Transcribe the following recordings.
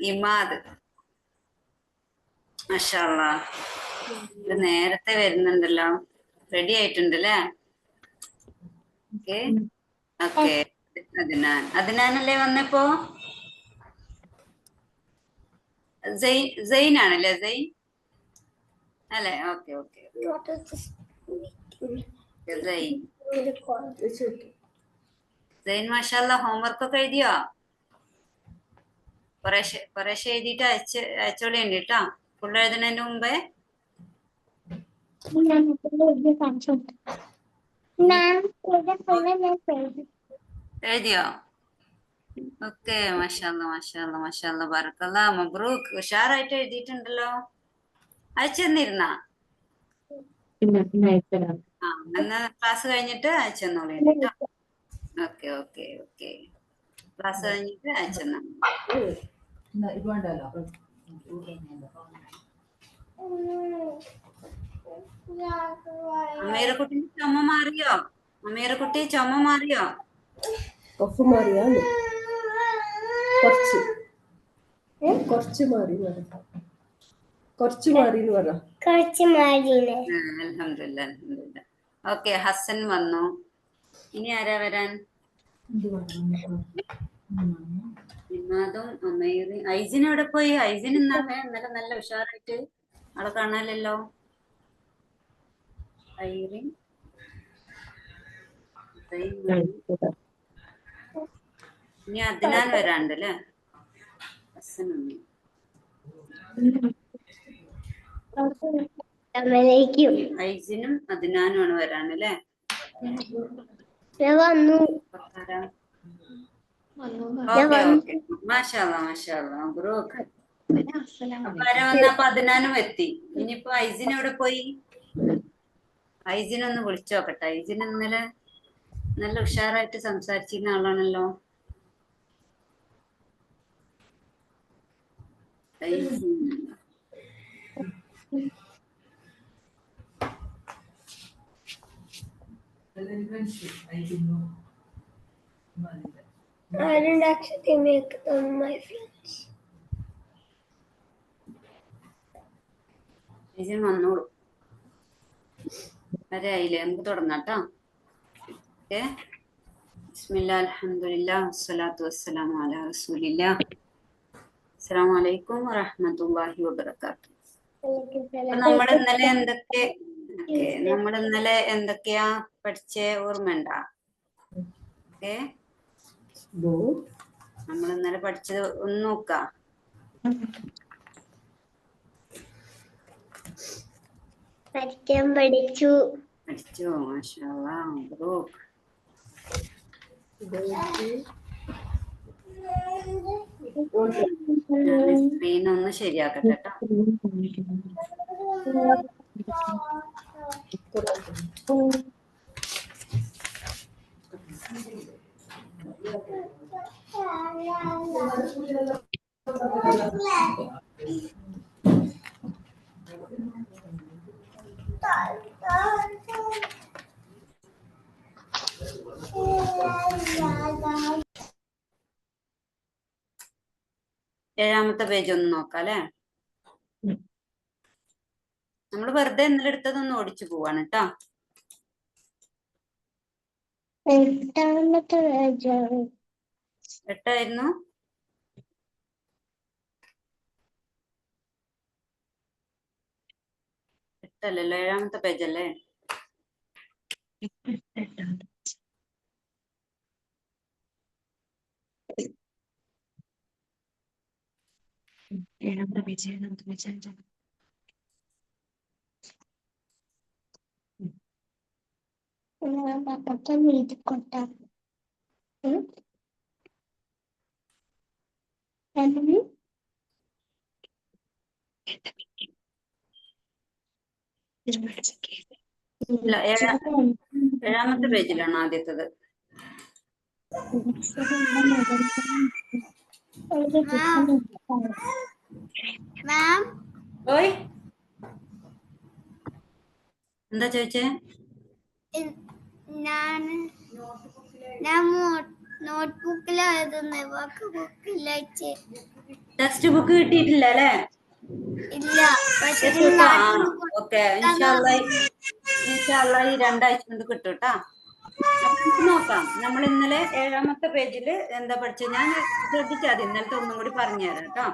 ഇമാദ്. മാഷാ അല്ലാഹ്. ഇത് നേരത്തെ വരുന്നുണ്ടല്ലോ. റെഡി ആയിട്ടുണ്ട് അല്ലേ? Okay okay. അതിനാനല്ലേ വന്നപ്പോ? സൈനാണല്ലേ? സൈൻ അല്ലേ? Okay okay. സൈൻ മാഷാ അല്ലാഹ്. ഹോംവർക്ക് ഒക്കെ എഴുതിയോ? കുറേശ്ശെ എഴുതിയിട്ട് അയച്ചോളിയുണ്ട് കേട്ടോ. ഫുൾ എഴുതുന്നതിന് മുമ്പേ. എഴുതിയോ? ഓക്കെ. മാഷാ അല്ലാഹ് മാഷാ അല്ലാഹ് മാഷാ അല്ലാഹ്. ബറക്കല്ലാഹ്. മബ്രൂക്ക്. ഉഷാറായിട്ട് എഴുതിയിട്ടുണ്ടല്ലോ. അയച്ചു തന്നിരുന്നാ? എന്നാ ക്ലാസ് കഴിഞ്ഞിട്ട് അയച്ചു തന്നോളിയുണ്ട് കേട്ടോ. Okay okay okay. ക്ലാസ് കഴിഞ്ഞിട്ട് അയച്ചു തന്നാ. അമീറക്കുട്ടി ചുമ മാറിയോ? അമീറക്കുട്ടി ചുമ മാറിയോ? കഫ് മാറിയാ? കുറച്ച് മാറി അൽഹംദുലില്ലാ അൽഹംദുലില്ലാ. ഓക്കെ. ഹസൻ വന്നു. ഇനി ആരാ വരാൻ? ഇമാദും അമീറും. ഐസിൻ എവിടെ പോയി? ഐസിൻ ഇന്നലെ നല്ല ഉഷാറായിട്ട് ആളെ കാണാനല്ലോ. ഐറിൻ ഇനി അദ്നാൻ വരാണ്ട് അല്ലേ? ഹസൻ വന്നു. ഐസിനും അദ്നാനും ആണ് വരാനല്ലേ? Okay okay. മാഷാ അല്ലാഹ് മാഷാ അല്ലാഹ്. മബ്രൂക്ക്. അപ്പൊ ആരാ വന്നപ്പോ അദ്നാനും എത്തി. ഇനിയിപ്പോ ഐസിൻ എവിടെ പോയി? ഐസിനൊന്ന് വിളിച്ചു നോക്കട്ടെ. ഐസിൻ ഇന്നലെ നല്ല ഉഷാറായിട്ട് സംസാരിച്ചിരുന്ന ആളാണല്ലോ. ഐസിൻ I didn't actually make them my friends. ഐസിൻ വന്നോളൂ. വരെയായില്ലേ? നമുക്ക് തുടങ്ങാം കേട്ടോ. ഓക്കെ. ബിസ്മില്ലാ അൽഹംദുലില്ലാ വസ്സലാത്തു വസ്സലാമു അലാ റസൂലില്ലാ. അസ്സലാമു അലൈക്കും വറഹ്മത്തുള്ളാഹി വബറകാതുഹു. അപ്പൊ നമ്മൾ ഇന്നലെ എന്തൊക്കെയാ പഠിച്ചേ ഓർമ്മയുണ്ടാ? ഓക്കെ. നമ്മൾ ഇന്നലെ പഠിച്ചത് ഒന്ന് നോക്കാം. പഠിച്ചു. മാഷാ അല്ലാഹ്. മബ്രൂക്ക്. സ്ക്രീൻ ഒന്ന് ശരിയാക്കട്ടെ കേട്ടോ. ഏഴാമത്തെ പേജ് ഒന്ന് നോക്കാം അല്ലെ? നമ്മൾ വെറുതെ ഇന്നലെ എടുത്തതൊന്ന് ഓടിച്ചു പോവാണ് കേട്ടോ. 8ാമത്തെ പേജാണ്. 8ആയിരുന്നു. എട്ടല്ലല്ലോ, 7ാമത്തെ പേജല്ലേ? ഇല്ല, 7ാമത്തെ പേജിലാണ് ആദ്യത്തത്. ഓയ്, എന്താ ചോദിച്ചേ? ഞാൻ നോട്ട്ബുക്കിൽ എഴുതുന്ന വർക്ക് ബുക്കിൽ ടെക്സ്റ്റ് ബുക്ക് കിട്ടിയിട്ടില്ല അല്ലേ? ഇല്ല. പക്ഷെ ഓക്കെ, ഇൻഷാല്ലാ ഈ 2 ആഴ്ച കൊണ്ട് കിട്ടും കേട്ടാ. അപ്പൊ നമുക്ക് നോക്കാം. നമ്മൾ ഇന്നലെ 7ാമത്തെ പേജില് എന്താ പഠിച്ചത്? ഞാൻ ശ്രദ്ധിച്ചാൽ ഇന്നലത്തെ ഒന്നും കൂടി പറഞ്ഞുതരാം കേട്ടോ.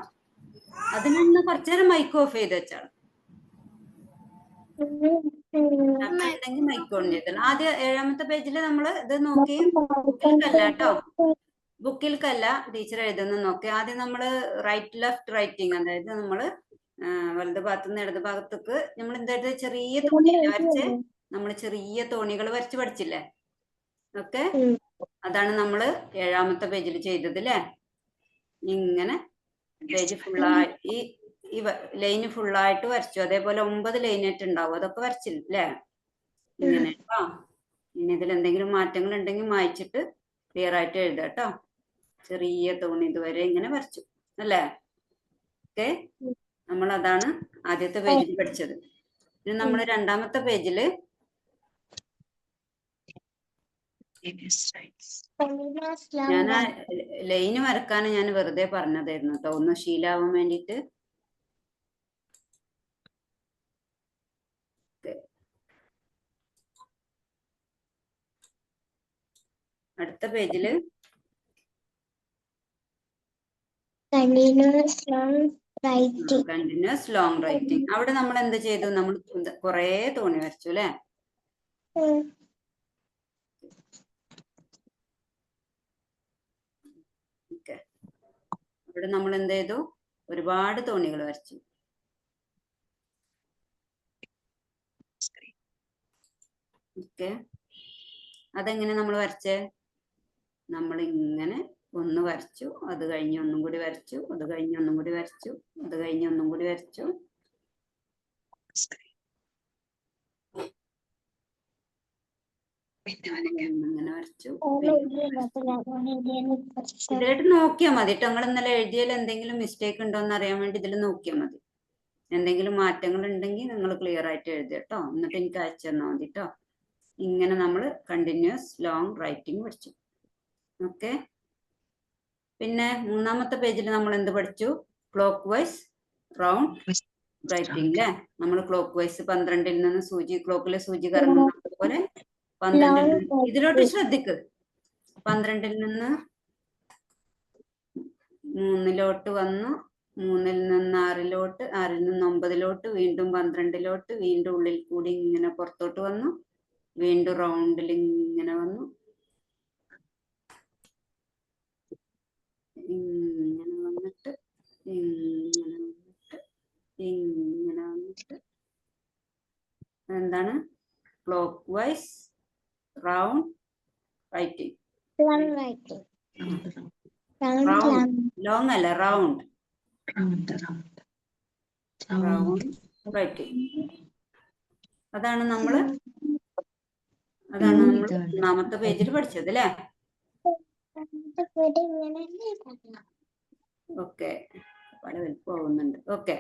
അതിനൊന്ന് കുറച്ചേരം മൈക്ക് ഓഫ് ചെയ്ത് വെച്ചാൽ ഉണ്ടെങ്കിൽ മൈക്ക് ഓൺ ചെയ്തോളാം. ആദ്യം 7ാമത്തെ പേജില് നമ്മൾ ഇത് നോക്കി, ബുക്കിൽക്കല്ല കേട്ടോ, ബുക്കിൽക്കല്ല ടീച്ചർ എഴുതുന്ന നോക്കി. ആദ്യം നമ്മൾ റൈറ്റ് ലെഫ്റ്റ് റൈറ്റിംഗ്, അതായത് നമ്മൾ വലത് ഭാഗത്തുനിന്ന് ഇടത് ഭാഗത്തേക്ക് നമ്മൾ എന്തായിട്ട് ചെറിയ തോണികൾ വരച്ച്, നമ്മൾ ചെറിയ തോണികൾ വരച്ച് പഠിച്ചില്ലേ? ഓക്കെ, അതാണ് നമ്മൾ 7ാമത്തെ പേജിൽ ചെയ്തത് അല്ലേ? ഇങ്ങനെ പേജ് ഫുള്ളായി ഈ ലൈന് ഫുള്ളായിട്ട് വരച്ചു. അതേപോലെ 9 ലൈനായിട്ട് ഉണ്ടാവും, അതൊക്കെ വരച്ചില്ലേ? ഇങ്ങനെ കേട്ടോ. ഇനി ഇതിൽ എന്തെങ്കിലും മാറ്റങ്ങൾ ഉണ്ടെങ്കിൽ മായ്ച്ചിട്ട് ക്ലിയർ ആയിട്ട് എഴുതാം കേട്ടോ. ചെറിയ തോണി ഇതുവരെ ഇങ്ങനെ വരച്ചു അല്ലേ? ഓക്കെ, നമ്മൾ അതാണ് ആദ്യത്തെ പേജിൽ പഠിച്ചത്. ഇനി നമ്മൾ 2ാമത്തെ പേജില് ഞാൻ ആ ലൈന് വരക്കാൻ ഞാൻ വെറുതെ പറഞ്ഞതായിരുന്നു കേട്ടോ, ഒന്ന് ശീലാവാൻ വേണ്ടിയിട്ട്. അടുത്ത പേജില് കണ്ടിന്യൂസ് ലോങ് റൈറ്റിംഗ്. അവിടെ നമ്മൾ എന്ത് ചെയ്തു? നമ്മൾ കുറേ തോണി വരച്ചു അല്ലേ? ഓക്കെ, അവിടെ നമ്മൾ എന്ത് ചെയ്തു? ഒരുപാട് തോണികൾ വരച്ചു. ഓക്കെ, അതെങ്ങനെ നമ്മൾ വരച്ചേ? നമ്മൾ ഇങ്ങനെ ഒന്ന് വരച്ചു, അത് കഴിഞ്ഞ് ഒന്നും കൂടി വരച്ചു, അത് കഴിഞ്ഞ് ഒന്നും കൂടി വരച്ചു, അത് കഴിഞ്ഞ് ഒന്നും കൂടി വരച്ചു. ഇങ്ങനെ വരച്ചു. ഇതായിട്ട് നോക്കിയാൽ മതി കേട്ടോ. നിങ്ങൾ ഇന്നലെ എഴുതിയാൽ എന്തെങ്കിലും മിസ്റ്റേക്ക് ഉണ്ടോ എന്ന് അറിയാൻ വേണ്ടി ഇതിൽ നോക്കിയാൽ മതി. എന്തെങ്കിലും മാറ്റങ്ങൾ ഉണ്ടെങ്കിൽ നിങ്ങൾ ക്ലിയർ ആയിട്ട് എഴുതുക കേട്ടോ. എന്നിട്ട് എനിക്ക് അയച്ചു തന്നാൽ മതി കേട്ടോ. ഇങ്ങനെ നമ്മൾ കണ്ടിന്യൂസ് ലോങ് റൈറ്റിംഗ് പഠിച്ചു. ഓക്കെ, പിന്നെ 3ാമത്തെ പേജിൽ നമ്മൾ എന്ത് പഠിച്ചു? ക്ലോക്ക് വൈസ് റൗണ്ട് റൈറ്റിംഗ് അല്ലേ? നമ്മൾ ക്ലോക്ക് വൈസ് 12ൽ നിന്ന് സൂചി, ക്ലോക്കിലെ സൂചി കറങ്ങുന്നത് പോലെ 12ൽ നിന്ന്, ഇതിലോട്ട് ശ്രദ്ധിക്ക്, 12ൽ നിന്ന് 3ലോട്ട് വന്നു, 3ൽ നിന്ന് 6ലോട്ട്, 6ൽ നിന്ന് 9ലോട്ട്, വീണ്ടും 12ലോട്ട്, വീണ്ടും ഉള്ളിൽ കൂടി ഇങ്ങനെ പുറത്തോട്ട് വന്നു, വീണ്ടും റൗണ്ടിൽ ഇങ്ങനെ വന്നു, ഇങ്ങനെ വന്നിട്ട് ഇങ്ങനെ വന്നിട്ട് ഇങ്ങനെ വന്നിട്ട് എന്താണ്? Clock vice round writing. Long അല്ല, റൗണ്ട് റൗണ്ട് റൈറ്റിംഗ്. അതാണ് നമ്മൾ 3ാമത്തെ പേജിൽ പഠിച്ചത് അല്ലേ? ഓക്കെ, പല പോകുന്നുണ്ട്. ഓക്കെ,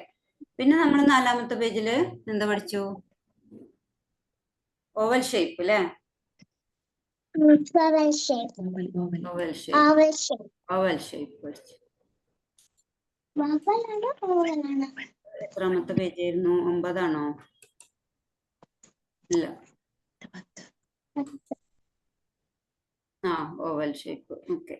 പിന്നെ നമ്മൾ 4ാമത്തെ പേജില് എന്താ പഠിച്ചു? ഓവൽ ഷേപ്പ് അല്ലേ? ഓവൽ ഷേപ്പ് പഠിച്ചു. എത്രാമത്തെ പേജായിരുന്നു? 9 ആണോ? ഇല്ല, ഓവൽ ഷേപ്പ്. ഓക്കെ,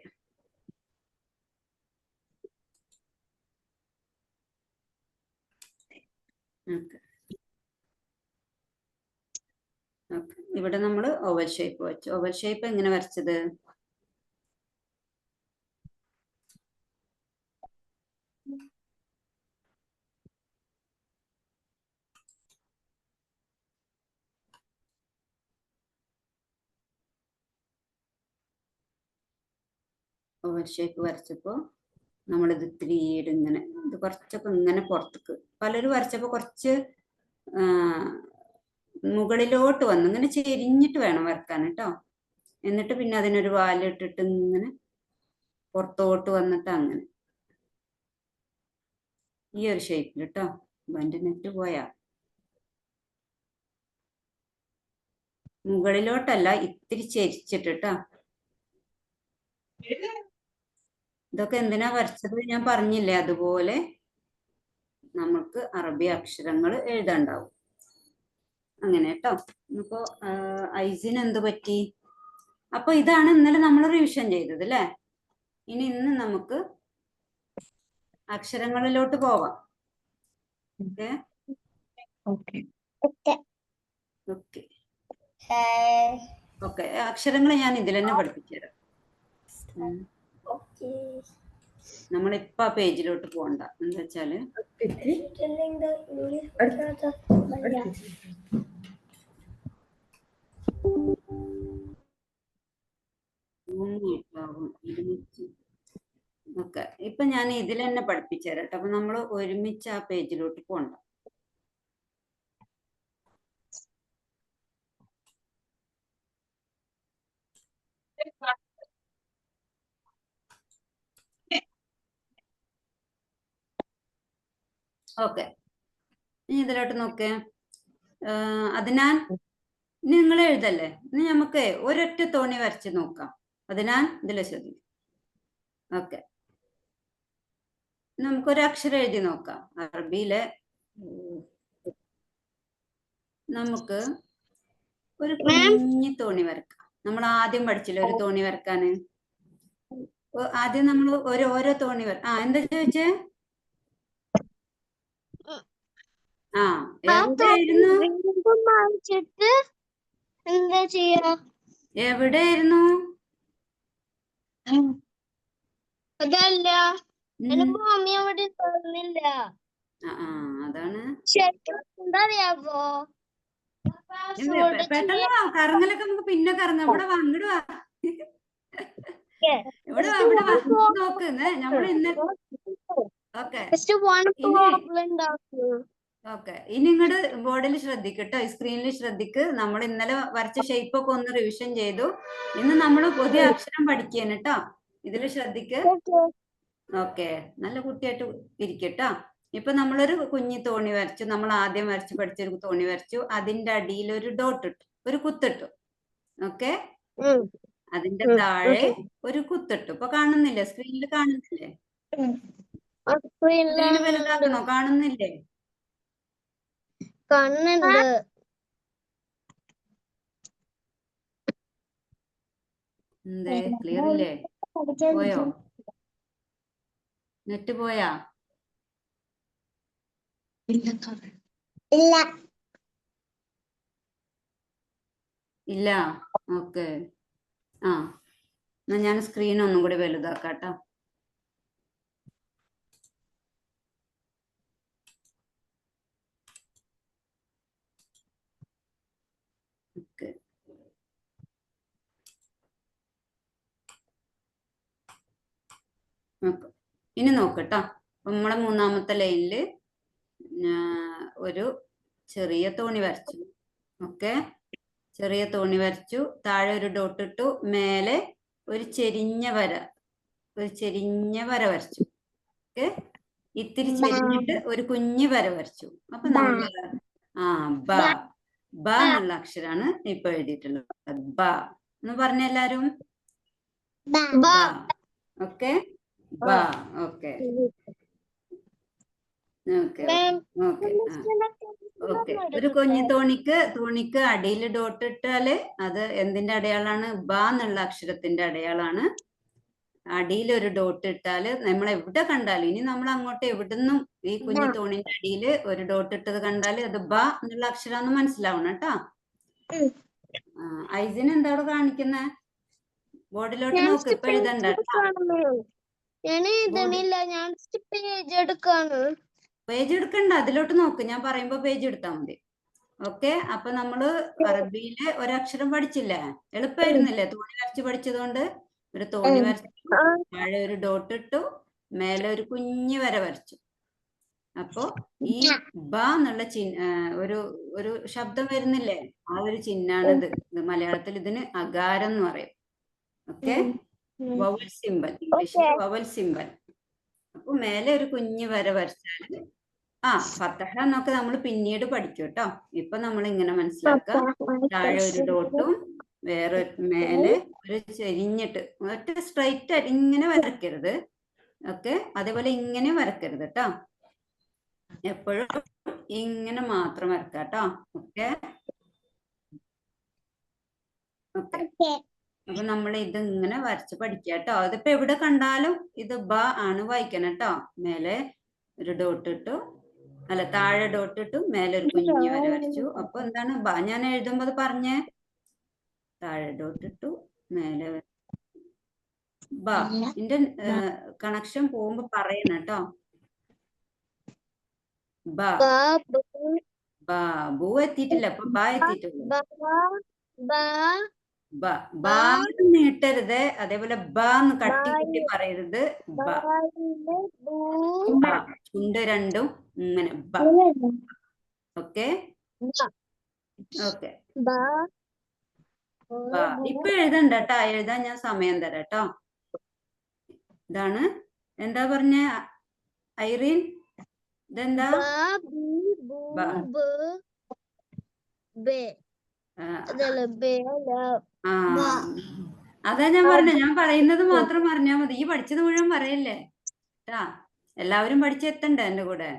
ഇവിടെ നമ്മൾ ഓവൽ ഷേപ്പ് വരച്ചു. ഓവൽ ഷേപ്പ് എങ്ങനെ വരച്ചത്? ഓവൽ ഷേപ്പ് വരച്ചപ്പോ നമ്മളിത് ഇത്തിരിയുടെ ഇങ്ങനെ, ഇത് കുറച്ചൊക്കെ ഇങ്ങനെ പുറത്തേക്ക്, പലരും വരച്ചപ്പോ കുറച്ച് മുകളിലോട്ട് വന്നു, ഇങ്ങനെ ചെരിഞ്ഞിട്ട് വേണം വരക്കാൻ കേട്ടോ. എന്നിട്ട് പിന്നെ അതിനൊരു വാലിട്ടിട്ട് ഇങ്ങനെ പുറത്തോട്ട് വന്നിട്ട് അങ്ങനെ ഈ ഒരു ഷേപ്പിൽ കേട്ടോ. എൻ്റെ നെറ്റ് പോയാ, മുകളിലോട്ടല്ല, ഇത്തിരി ചെരിച്ചിട്ട് കേട്ടോ. ഇതൊക്കെ എന്തിനാ വരച്ചത് ഞാൻ പറഞ്ഞില്ലേ, അതുപോലെ നമുക്ക് അറബി അക്ഷരങ്ങൾ എഴുതാണ്ടാവും. അങ്ങനെ കേട്ടോ. ഇപ്പോ ഐസിന് എന്ത് പറ്റി? അപ്പൊ ഇതാണ് ഇന്നലെ നമ്മൾ റിവിഷൻ ചെയ്തത് അല്ലേ? ഇനി ഇന്ന് നമുക്ക് അക്ഷരങ്ങളിലോട്ട് പോവാം. Okay okay. Okay okay. അക്ഷരങ്ങൾ ഞാൻ ഇതിൽ തന്നെ പഠിപ്പിച്ചു തരാം. നമ്മളിപ്പോ ആ പേജിലോട്ട് പോകണ്ട. എന്താ വെച്ചാല് ഓക്കെ. ഇപ്പൊ ഞാൻ ഇതിൽ തന്നെ പഠിപ്പിച്ചു തരാം കേട്ടോ. അപ്പൊ നമ്മൾ ഒരുമിച്ച് ആ പേജിലോട്ട് പോകണ്ട. ഓക്കെ. ഇനി ഇതിലോട്ട് നോക്കേ. അതിനാൽ നിങ്ങൾ എഴുതല്ലേ. ഇനി നമുക്ക് ഒരൊറ്റ തോണി വരച്ച് നോക്കാം. അതിനാൽ ഇതിൽ ശ്രദ്ധിക്കും. ഓക്കെ. നമുക്കൊരു അക്ഷരം എഴുതി നോക്കാം. അറബിയിലെ നമുക്ക് ഒരു കുഞ്ഞി തോണി വരക്കാം. നമ്മൾ ആദ്യം പഠിച്ചില്ല ഒരു തോണി വരക്കാന്. ആദ്യം നമ്മൾ ഓരോ തോണി എന്താ ചോദിച്ചേ? ആ, എവിടെയായിരുന്നു? എന്താ ചെയ്യാ? എവിടെയായിരുന്നു? അതല്ല, എന്റെ മമ്മി അവിടെ തുറന്നില്ല. അതാണ്. എന്താ അറിയാവോ? പെട്ടെന്ന് വാ. കറങ്ങലൊക്കെ നമുക്ക് പിന്നെ കറങ്ങാം. ഇവിടെ വാ, ഇങ്ങോട്ട് വാ. ഇവിടെ വാ, ഇവിടെ വാ. നോക്കുന്നേ നമ്മൾ ഇന്ന്. Okay okay. ഇനി ഇങ്ങോട്ട് ബോർഡിൽ ശ്രദ്ധിക്കട്ടോ, സ്ക്രീനിൽ ശ്രദ്ധിക്ക്. നമ്മൾ ഇന്നലെ വരച്ച ഷേപ്പ് ഒക്കെ ഒന്ന് റിവിഷൻ ചെയ്തു. ഇന്ന് നമ്മൾ പുതിയ അക്ഷരം പഠിക്കാണ് കേട്ടോ. ഇതിൽ ശ്രദ്ധിക്ക്. ഓക്കെ. നല്ല കുട്ടിയായിട്ട് ഇരിക്കട്ടോ. ഇപ്പൊ നമ്മളൊരു കുഞ്ഞി തോണി വരച്ചു. നമ്മൾ ആദ്യം വരച്ച് പഠിച്ചൊരു തോണി വരച്ചു. അതിന്റെ അടിയിൽ ഒരു ഡോട്ട് ഇട്ടു, ഒരു കുത്തിട്ടു. ഓക്കെ. അതിന്റെ താഴെ ഒരു കുത്തിട്ടു. ഇപ്പൊ കാണുന്നില്ലേ? സ്ക്രീനിൽ കാണുന്നില്ലേ? സ്ക്രീന് വലുതാക്കണോ? കാണുന്നില്ലേ? കാണുന്നുണ്ട്. എന്തേ, ക്ലിയർ ഇല്ലേ? പോയോ? നെറ്റ് പോയാ? ഇല്ല. ഇല്ല. ഓക്കെ. എന്നാ ഞാൻ സ്ക്രീൻ ഒന്നും കൂടി വലുതാക്കാട്ടോ. ഓക്കെ. ഇനി നോക്കട്ടോ. നമ്മളെ മൂന്നാമത്തെ ലൈനില് ഒരു ചെറിയ തോണി വരച്ചു. ഓക്കെ. ചെറിയ തോണി വരച്ചു. താഴെ ഒരു ഡോട്ട് ഇട്ടു. മേലെ ഒരു ചെരിഞ്ഞ വര വരച്ചു. ഓക്കെ. ഇത്തിരി ചെരിഞ്ഞിട്ട് ഒരു കുഞ്ഞു വര വരച്ചു. അപ്പൊ നമ്മൾ ബ എന്നുള്ള അക്ഷരാണ് ഇപ്പൊ എഴുതിയിട്ടുള്ളത്. ബ എന്ന് പറഞ്ഞ എല്ലാരും. ഓക്കെ. ബ. Okay okay okay okay. ഒരു കുഞ്ഞു തോണിക്ക് അടിയിൽ ഡോട്ട് ഇട്ടാല് അത് എന്തിന്റെ അടയാളാണ്? ബ എന്നുള്ള അക്ഷരത്തിന്റെ അടയാളാണ്. അടിയിൽ ഒരു ഡോട്ട് ഇട്ടാല് നമ്മൾ എവിടെ കണ്ടാലും, ഇനി നമ്മൾ അങ്ങോട്ട് എവിടുന്നും ഈ കുഞ്ഞു തോണിന്റെ അടിയിൽ ഒരു ഡോട്ട് ഇട്ടത് കണ്ടാല് അത് ബ എന്നുള്ള അക്ഷരാന്ന് മനസ്സിലാവണം കേട്ടോ. ഐസിന് എന്താ അവിടെ കാണിക്കുന്നേ? ബോർഡിലോട്ട് നോക്ക്. ഇപ്പൊ എഴുതണ്ട. പേജ് എടുക്കണ്ട, അതിലോട്ട് നോക്ക്. ഞാൻ പറയുമ്പോ പേജ് എടുത്താൽ മതി. ഓക്കെ. അപ്പൊ നമ്മള് അറബിയിലെ ഒരക്ഷരം പഠിച്ചില്ലേ? എളുപ്പമായിരുന്നില്ലേ? തോണി വരച്ച് പഠിച്ചതുകൊണ്ട് ഒരു തോണി വരച്ചു, താഴെ ഒരു ഡോട്ട് ഇട്ടു, മേലെ ഒരു കുഞ്ഞു വര വരച്ചു. അപ്പോ ഈ ബ എന്നുള്ള ഒരു ശബ്ദം വരുന്നില്ലേ? ആ ഒരു ചിഹ്നാണിത്. മലയാളത്തിൽ ഇതിന് അകാരം എന്ന് പറയും. ഓക്കെ. വവൽ സിമ്പൽ, ഇംഗ്ലീഷിൽ വവൽ സിമ്പൽ. അപ്പൊ മേലെ ഒരു കുഞ്ഞു വര വരച്ചാല് ഫത്തഹ എന്നൊക്കെ നമ്മൾ പിന്നീട് പഠിക്കും കേട്ടോ. ഇപ്പൊ നമ്മൾ ഇങ്ങനെ മനസ്സിലാക്കുക. താഴെ ഒരു ഡോട്ടും വേറെ മേലെ ഒരു ചെരിഞ്ഞിട്ട്, ഒറ്റ സ്ട്രൈറ്റ് ആയിട്ട് ഇങ്ങനെ വരയ്ക്കരുത്. ഓക്കെ, അതേപോലെ ഇങ്ങനെ വരക്കരുത് കേട്ടോ, എപ്പോഴും ഇങ്ങനെ മാത്രം വരക്കാം കേട്ടോ. ഓക്കെ ഓക്കെ, അപ്പൊ നമ്മൾ ഇത് ഇങ്ങനെ വരച്ച് പഠിക്കുക കേട്ടോ. അതിപ്പോ എവിടെ കണ്ടാലും ഇത് ബ ആണ് വായിക്കണം കേട്ടോ. മേലെ ഒരു ഡോട്ട് ഇട്ടു, അല്ല താഴെ ഡോട്ട് ഇട്ടു, മേലെ ഒരു കുഞ്ഞു വര വരച്ചു. അപ്പൊ എന്താണ് ബ? ഞാൻ എഴുതുമ്പോ അത് പറഞ്ഞേ, താഴെ ഡോട്ട് ഇട്ടു, മേലെ ബ. ഇതിന്റെ കണക്ഷൻ പോകുമ്പോ പറയണം കേട്ടോ. ബ ബു എത്തിയിട്ടില്ല, അപ്പൊ ബ എത്തിയിട്ടുള്ളൂ. ബ നീട്ടരുത്, അതേപോലെ ബ എന്ന് കട്ടി കൂട്ടി പറയരുത്. ബ, ചുണ്ട് രണ്ടും ഇങ്ങനെ ബ. ഓക്കെ ഓക്കെ, ഇപ്പൊ എഴുതണ്ട കേട്ടോ, എഴുതാൻ ഞാൻ സമയം തരാം കേട്ടോ. ഇതാണ്, എന്താ പറഞ്ഞ ഐറീൻ? ഇതെന്താ? അതാ ഞാൻ പറഞ്ഞ, ഞാൻ പറയുന്നത് മാത്രം പറഞ്ഞാ മതി, ഈ പഠിച്ചത് മുഴുവൻ പറയല്ലേ കേട്ടാ. എല്ലാവരും പഠിച്ചെത്തണ്ടേ എന്റെ കൂടെ.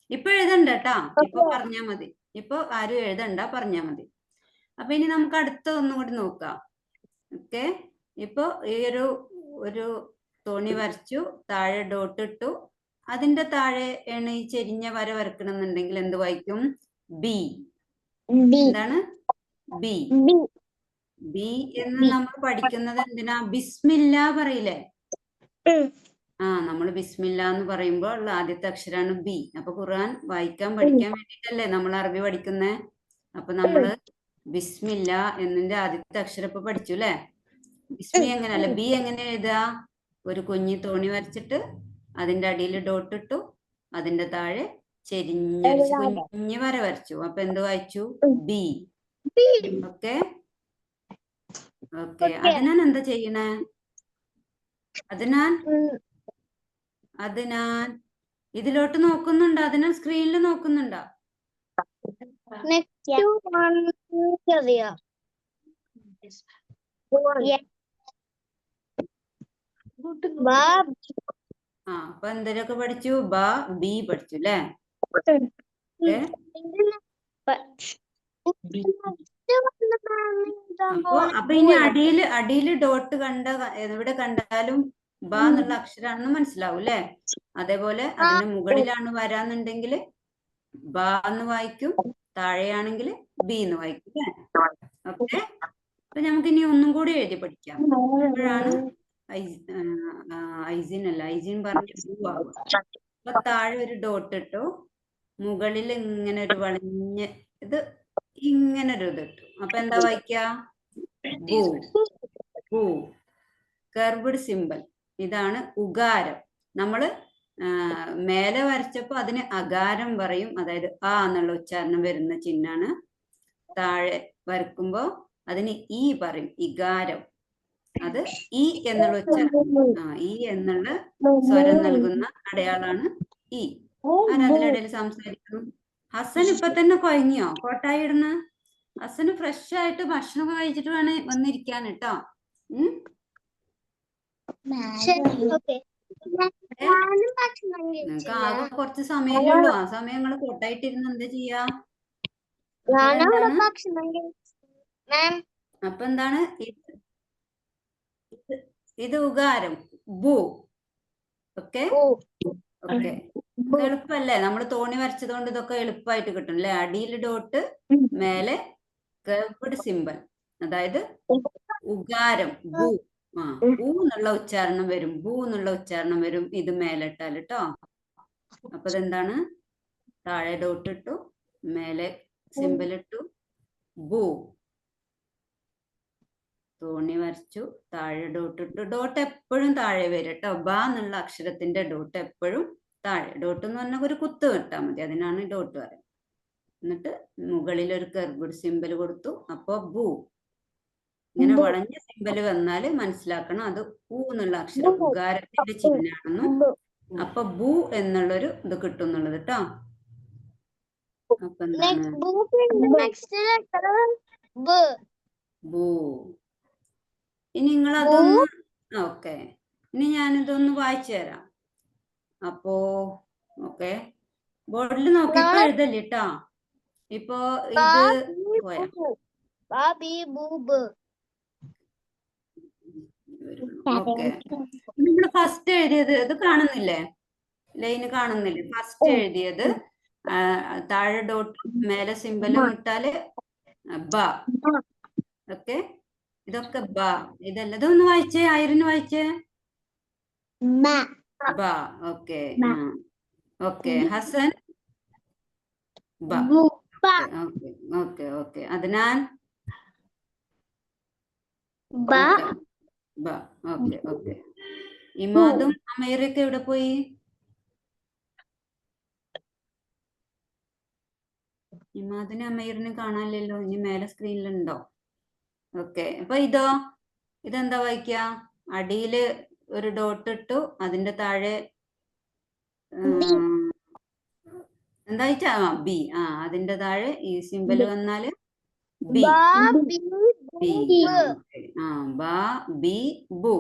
ഇപ്പൊ എഴുതണ്ട കേട്ടാ, ഇപ്പൊ പറഞ്ഞാ മതി. ഇപ്പൊ ആരും എഴുതണ്ട, പറഞ്ഞാ മതി. അപ്പൊ ഇനി നമുക്ക് അടുത്ത ഒന്നും കൂടി നോക്കാം. ഓക്കെ, ഇപ്പൊ ഈ ഒരു തോണി വരച്ചു, താഴെ ഡോട്ട് ഇട്ടു, അതിന്റെ താഴെ ആണ് ഈ ചെരിഞ്ഞ വര വരക്കണമെന്നുണ്ടെങ്കിൽ എന്ത് വായിക്കും? ബി. എന്താണ്? ബി. ബി എന്ന് നമ്മൾ പഠിക്കുന്നത് എന്തിനാ? ബിസ്മില്ല പറയില്ലേ? നമ്മൾ ബിസ്മില്ല എന്ന് പറയുമ്പോൾ ഉള്ള ആദ്യത്തെ അക്ഷരമാണ് ബി. അപ്പൊ ഖുർആൻ വായിക്കാൻ പഠിക്കാൻ വേണ്ടിട്ടല്ലേ നമ്മൾ അറബി പഠിക്കുന്നേ. അപ്പൊ നമ്മള് ബിസ്മില്ല എന്നതിന്റെ ആദ്യത്തെ അക്ഷരം ഇപ്പൊ പഠിച്ചു അല്ലെ. ബിസ്മി എങ്ങനെയല്ല, ബി എങ്ങനെ എഴുതുക? ഒരു കുഞ്ഞി തോണി വരച്ചിട്ട് അതിന്റെ അടിയിൽ ഡോട്ട് ഇട്ടു, അതിന്റെ താഴെ ചെരിഞ്ഞൊരു കുഞ്ഞു വര വരച്ചു. അപ്പൊ എന്ത് വായിച്ചു? ബി. ഓക്കെ ഓക്കെ, അതിനാൻ എന്താ ചെയ്യണേ? അതിനാൻ ഇതിലോട്ട് നോക്കുന്നുണ്ടോ? അതിനാൻ സ്ക്രീനിൽ നോക്കുന്നുണ്ടോ? അപ്പൊ എന്തൊക്കെ പഠിച്ചു? ബ, ബി പഠിച്ചു അല്ലേ? അപ്പൊ ഇനി അടിയില് ഡോട്ട് എവിടെ കണ്ടാലും ബ എന്നുള്ള അക്ഷരാണെന്ന് മനസ്സിലാവും അല്ലെ. അതേപോലെ അതിന്റെ മുകളിലാണ് വരാന്നുണ്ടെങ്കിൽ ബ എന്ന് വായിക്കും, താഴെയാണെങ്കിൽ ബി എന്ന് വായിക്കും അല്ലെ. ഓക്കെ, അപ്പൊ നമുക്ക് ഇനി ഒന്നും കൂടി എഴുതി പഠിക്കാം. അപ്പോഴാണ് ഐസിൻ അല്ല, ഐസിൻ പറഞ്ഞു അപ്പൊ താഴെ ഒരു ഡോട്ട് ഇട്ടു, മുകളിൽ ഇങ്ങനെ ഒരു വളഞ്ഞ് ഇത് ഇങ്ങനെ ഒരു ഇത് ഇട്ടു. അപ്പൊ എന്താ വായിക്ക? ബു. ബു, കർവ്ഡ് സിമ്പൽ. ഇതാണ് ഉകാരം. നമ്മള് മേലെ വരച്ചപ്പോ അതിന് അകാരം പറയും, അതായത് ആ എന്നുള്ള ഉച്ചാരണം വരുന്ന ചിഹ്നാണ്. താഴെ വരക്കുമ്പോ അതിന് ഈ പറയും, ഇകാരം. അത് ഈ എന്നുള്ള ഉച്ചാരണം, ഈ എന്നുള്ള സ്വരം നൽകുന്ന അടയാളാണ് ഈ. അതിനിടയിൽ സംസാരിക്കുന്നു. ഹസൻ ഇപ്പൊ തന്നെ കൊയങ്ങിയോ? കോട്ടായി ഇടുന്ന ഹസന് ഫ്രഷ് ആയിട്ട് ഭക്ഷണം കഴിച്ചിട്ട് വേണം വന്നിരിക്കാൻ കേട്ടോ. നിങ്ങക്ക് ആകെ കുറച്ച് സമയമല്ലേ ഉള്ളൂ, ആ സമയം നിങ്ങൾ കോട്ടായിട്ടിരുന്ന് എന്താ ചെയ്യാ? അപ്പൊ എന്താണ് ഇത്? ഉകാരം, ബു. ഓക്കെ ഓക്കെ, എളുപ്പല്ലേ? നമ്മൾ തോണി വരച്ചത് കൊണ്ട് ഇതൊക്കെ എളുപ്പമായിട്ട് കിട്ടും അല്ലെ. അടിയിൽ ഡോട്ട്, മേലെ കർവ്ഡ് സിമ്പൽ, അതായത് ഉകാരം ബു. ബു എന്നുള്ള ഉച്ചാരണം വരും, ബു എന്നുള്ള ഉച്ചാരണം വരും ഇത് മേലിട്ടാൽ കേട്ടോ. അപ്പൊ ഇതെന്താണ്? താഴെ ഡോട്ട് ഇട്ടു, മേലെ സിമ്പൽ ഇട്ടു, ബു. തോണി വരച്ചു, താഴെ ഡോട്ട് ഇട്ടു. ഡോട്ട് എപ്പോഴും താഴെ വരും കേട്ടോ. ബ എന്നുള്ള അക്ഷരത്തിന്റെ ഡോട്ട് എപ്പോഴും താഴെ. ഡോട്ട് എന്ന് പറഞ്ഞാൽ ഒരു കുത്ത് കിട്ടാൽ മതി, അതിനാണ് ഡോട്ട് പറയുന്നത്. എന്നിട്ട് മുകളിൽ ഒരു കർവ്ഡ് സിമ്പൽ കൊടുത്തു, അപ്പൊ ബു. ഇങ്ങനെ വളഞ്ഞ സിമ്പൽ വന്നാൽ മനസ്സിലാക്കണം അത് ഊ എന്നുള്ള അക്ഷരം ഉകാരത്തിന്റെ ചിഹ്നാണെന്നും. അപ്പൊ ബു എന്നുള്ളൊരു ഇത് കിട്ടും എന്നുള്ളത് കേട്ടോ. അപ്പൊ എന്താണ്? ബു. ഇനി നിങ്ങൾ അതൊന്ന് ഓക്കെ, ഇനി ഞാനിതൊന്ന് വായിച്ചു തരാം. അപ്പോ ഓക്കെ ബോർഡിൽ നോക്കി ഇപ്പൊ എഴുതല്ലേ ട്ടാ. ഇപ്പൊ ഇത് പോയാ ബാബി ബൂബ്. ഓക്കെ നമ്മള് ഫസ്റ്റ് എഴുതിയത് ഇത് കാണുന്നില്ലേ, ലൈന് കാണുന്നില്ലേ? ഫസ്റ്റ് എഴുതിയത് താഴെ ഡോട്ട് മേലെ സിമ്പലും ഇട്ടാല് ബ. ഓക്കെ ഇതൊക്കെ ബ. ഇതല്ല ഇതൊന്ന് വായിച്ചേ, ആയിരന് വായിച്ചേ. ബ. ഓക്കെ ഓക്കെ ഹസൻ ബ. Okay okay okay Adnan okay ബ. ഓക്കെ ഓക്കെ ഇമാദും അമീറൊക്കെ എവിടെ പോയി? ഇമാദിനെ അമീറിനെ കാണാനില്ലല്ലോ. ഇനി മേലെ സ്ക്രീനിലുണ്ടോ? ഓക്കെ അപ്പൊ ഇതെന്താ വായിക്ക? അടിയില് ഒരു ഡോട്ട് ഇട്ടു, അതിന്റെ താഴെ എന്താ വെച്ചാ ബി. അതിന്റെ താഴെ ഈ സിമ്പൽ വന്നാല് ബി. ബ ബി ബു.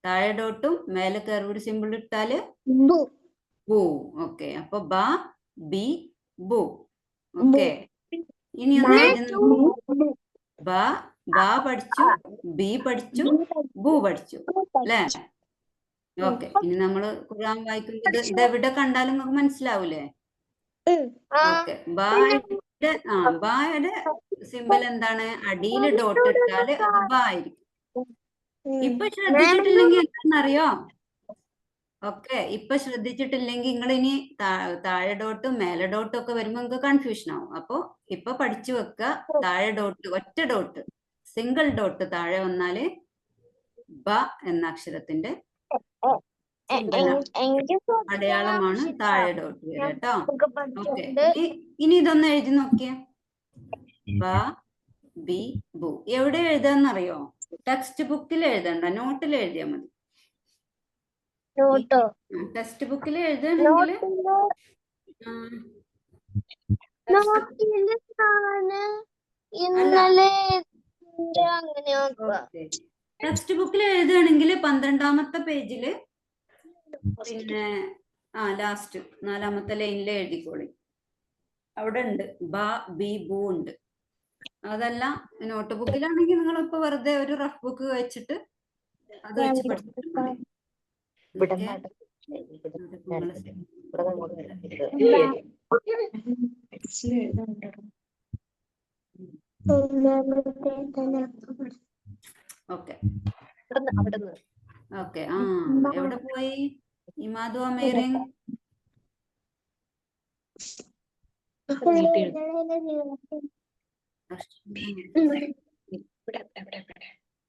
താഴെ ഡോട്ടും മേലെ കർവ്ഡ് സിമ്പിൾ ഇട്ടാല് ബു. ഓക്കെ അപ്പൊ ബ ബി ബു. ഓക്കെ ഇനി ഒന്ന് എഴുതുന്നു. ബ പഠിച്ചു, ബി പഠിച്ചു, ബു പഠിച്ചു അല്ലേ? ഓക്കെ ഇനി നമ്മള് ഖുർആൻ വായിക്കുന്നത് ഇത് എവിടെ കണ്ടാലും നമുക്ക് മനസ്സിലാവൂലേ? ഓക്കെ ബായുടെ സിമ്പൽ എന്താണ്? അടിയില് ഡോട്ട് ഇട്ടാല് അത് ബ ആയിരിക്കും. ഇപ്പൊ ശ്രദ്ധിച്ചിട്ടില്ലെങ്കിൽ എന്താണെന്നറിയോ? ഓക്കെ ഇപ്പൊ ശ്രദ്ധിച്ചിട്ടില്ലെങ്കിൽ നിങ്ങൾ ഇനി താഴെ ഡോട്ടും മേലെ ഡോട്ടും ഒക്കെ വരുമ്പോ നിങ്ങൾക്ക് കൺഫ്യൂഷൻ ആവും. അപ്പൊ ഇപ്പൊ പഠിച്ചു വെക്കുക. താഴെ ഡോട്ട് ഒറ്റ ഡോട്ട് സിംഗിൾ ഡോട്ട് താഴെ വന്നാല് ബ എന്ന അക്ഷരത്തിന്റെ അടയാളമാണ് താഴെ ഡോട്ട് വരിക കേട്ടോ. ഓക്കെ ഇനി ഇതൊന്ന് എഴുതി നോക്കിയേ. ബ ബി ബു. എവിടെ എഴുതാന്നറിയോ? ടെക്സ്റ്റ് ബുക്കിൽ എഴുതണ്ട, നോട്ടിൽ എഴുതിയാൽ മതി. ടെക്സ്റ്റ് ബുക്കിൽ എഴുതുകയാണെങ്കിൽ ടെക്സ്റ്റ് ബുക്കിൽ എഴുതുകയാണെങ്കിൽ 12ാമത്തെ പേജില് പിന്നെ ലാസ്റ്റ് 4ാമത്തെ ലൈനിൽ എഴുതിക്കോളി. അവിടെ ഉണ്ട് ബ ബി ബു ഉണ്ട്. അതല്ല നോട്ട് ബുക്കിലാണെങ്കിൽ നിങ്ങളിപ്പോ വെറുതെ ഒരു റഫ് ബുക്ക് വെച്ചിട്ട് അത് വെച്ച് പഠിച്ചിട്ട് മതി. ഓക്കെ ഓക്കെ എവിടെ പോയി ഇമാദു അമീറിൻ?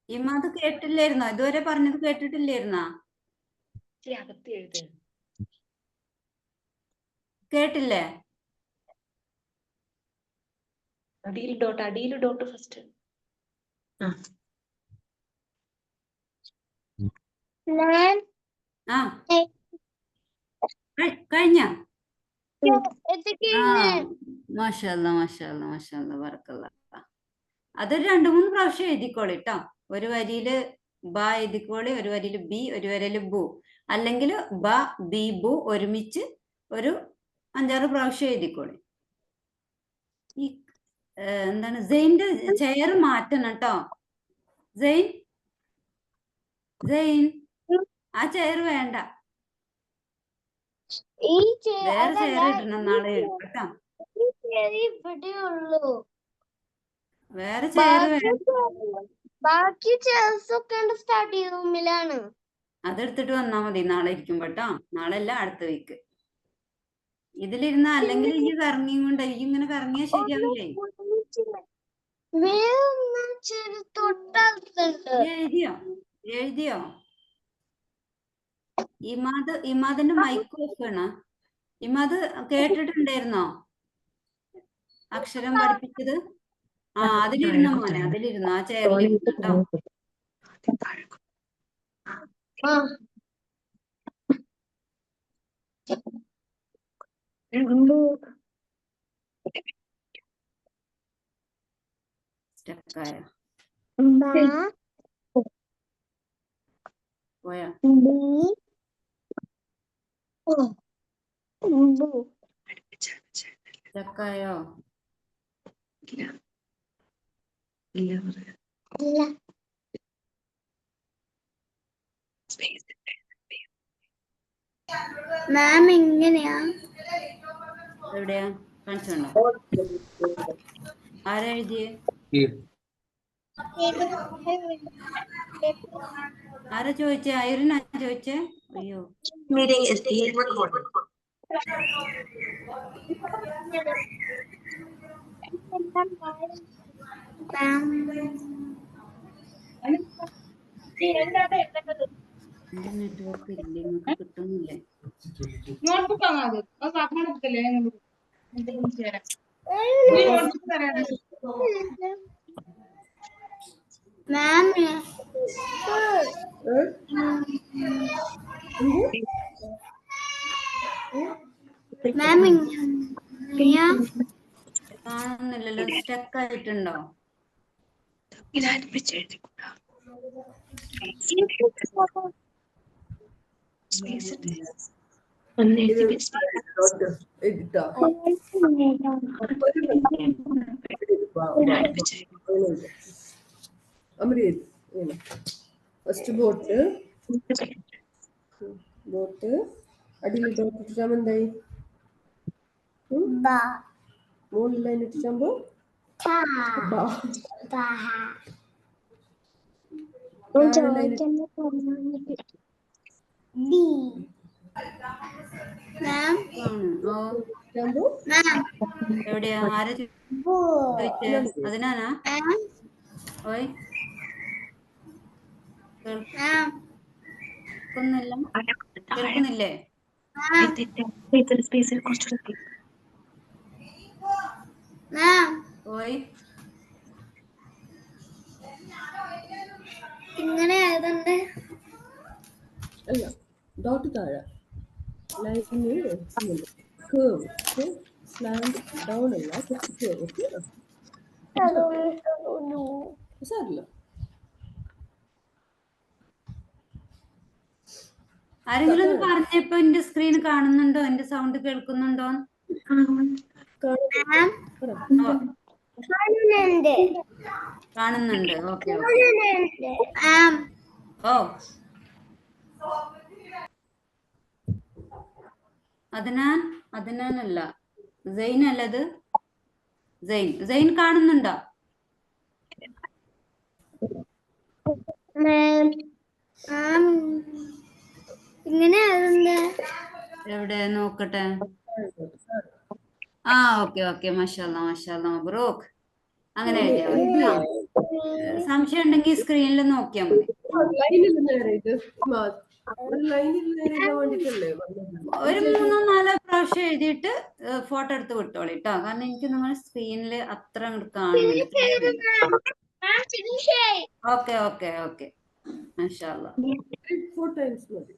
ഇമാദ് കേട്ടില്ലായിരുന്നോ? ഇതുവരെ പറഞ്ഞത് കേട്ടിട്ടില്ലായിരുന്നോ? കേട്ടില്ലേ? അടിയിൽ ഡോട്ട് ഫസ്റ്റ്. കഴിഞ്ഞ മാഷാഅല്ലാ മാഷാഅല്ലാ മാഷാഅല്ലാ ബറക്കല്ലാ. അതൊരു 2-3 പ്രാവശ്യം എഴുതിക്കോളി ട്ടോ. ഒരു വരിയില് ബ എഴുതിക്കോളി, ഒരു വരിയില് ബി, ഒരു വരിയില് ബു. അല്ലെങ്കിൽ ബ ബി ബു ഒരുമിച്ച് ഒരു 5-6 പ്രാവശ്യം എഴുതിക്കോളി. ഈ എന്താണ് സെയിന്റെ ചെയർ മാറ്റണം കേട്ടോ. സെയിൻ ആ ചെയർ വേണ്ട, വേറെ ചെയർ ഇടണം നാളെ കേട്ടോ. വേറെ ചെയർ ബാക്കി ചെയർസ് ഒക്കെ സ്റ്റഡി റൂമിലാണ്. അതെടുത്തിട്ട് വന്നാ മതി നാളെ ഇരിക്കുമ്പോ കേട്ടോ. നാളെ അല്ല, അടുത്ത വീക്ക്. ഇതിലിരുന്ന അല്ലെങ്കിൽ ഈ കറങ്ങിയും കൊണ്ട് ഇങ്ങനെ കറങ്ങിയാ ശരിയാവില്ലേ? എഴുതിയോ? ഇമാദിന്റെ മൈക്ക് ഓഫ് ആണ്. ഇമാദ് കേട്ടിട്ടുണ്ടായിരുന്നോ അക്ഷരം പഠിപ്പിച്ചത്? അതിലിരുന്ന മോനെ, അതിലിരുന്നു. ആ ചെയറിലിരുന്നു കേട്ടോ. സ്റ്റക്കായ പോയാ? ചക്കായോ? ഇല്ല ഇല്ല പറയാം. Space. മാം ഇങ്ങനെയാ? എവിടെയാ കാണിച്ചോണ്ടോ? ആരാ എഴുതിയേ? ആരാ ചോദിച്ചേ? ഐറിനാ ചോദിച്ചേ? അയ്യോ. Meeting is being recorded. എന്റെ നെറ്റ്വർക്ക് ഇല്ലേ? നിങ്ങൾക്ക് കിട്ടുന്നില്ലേ? മാം മാം ഇങ്ങനെയാ? കാണുന്നില്ലല്ലോ. സ്റ്റക്ക് ആയിട്ടുണ്ടോ? ഇതാണ് വെച്ചെഴുതിക്കൂടാ. Space ഉണ്ട്. ഒന്ന് എഴുതി ഫസ്റ്റ് ബോട്ട് അടിയിൽ ഡോട്ട് ഇട്ടാകുമ്പോ എന്തായി? മുകളിൽ ലൈൻ ഇട്ടിട്ടാകുമ്പോ മാം ഓ എവിടെയാ? ആരാ ചോദിച്ചേ? അതിനാനാ? ഓയ് കേൾക്കുന്നില്ല? കേൾക്കുന്നില്ലേ? സ്പേസിൽ കുറച്ചുകൂടെ ഓയ് ഇങ്ങനെ എഴുതണ്ടേ? അല്ല ഡോട്ട് താഴെ ലൈന് സ്ലാൻഡ് ഡൗൺ അല്ല സാറില്ല. ആരെങ്കിലും ഒന്ന് പറഞ്ഞപ്പോ എന്റെ സ്ക്രീൻ കാണുന്നുണ്ടോ? എന്റെ സൗണ്ട് കേൾക്കുന്നുണ്ടോ? കാണുന്നുണ്ട്. ഓക്കെ ഓ അതിനാനല്ല സെയിൻ അല്ലത്. സെയിൻ കാണുന്നുണ്ടോ? ഇങ്ങനെ എവിടെ നോക്കട്ടെ. ഓക്കെ മാഷാല്ലാ മബ്രൂക്ക്. അങ്ങനെ എഴുതിയാ മതി. സംശയം ഉണ്ടെങ്കിൽ സ്ക്രീനിൽ നോക്കിയാൽ മതി. ലൈനിൽ നേരെ ഇത് ലൈനിൽ നേരെ ഇടാൻ വേണ്ടിട്ടല്ലേ ഒരു 3-4 പ്രാവശ്യം എഴുതിയിട്ട് ഫോട്ടോ എടുത്ത് വിട്ടോളി കേട്ടോ. കാരണം എനിക്ക് നിങ്ങളുടെ സ്ക്രീനിൽ അത്ര അങ്ങോട്ട് കാണുന്നില്ല. ഓക്കെ മാഷാല്ലാ. 4 times മതി.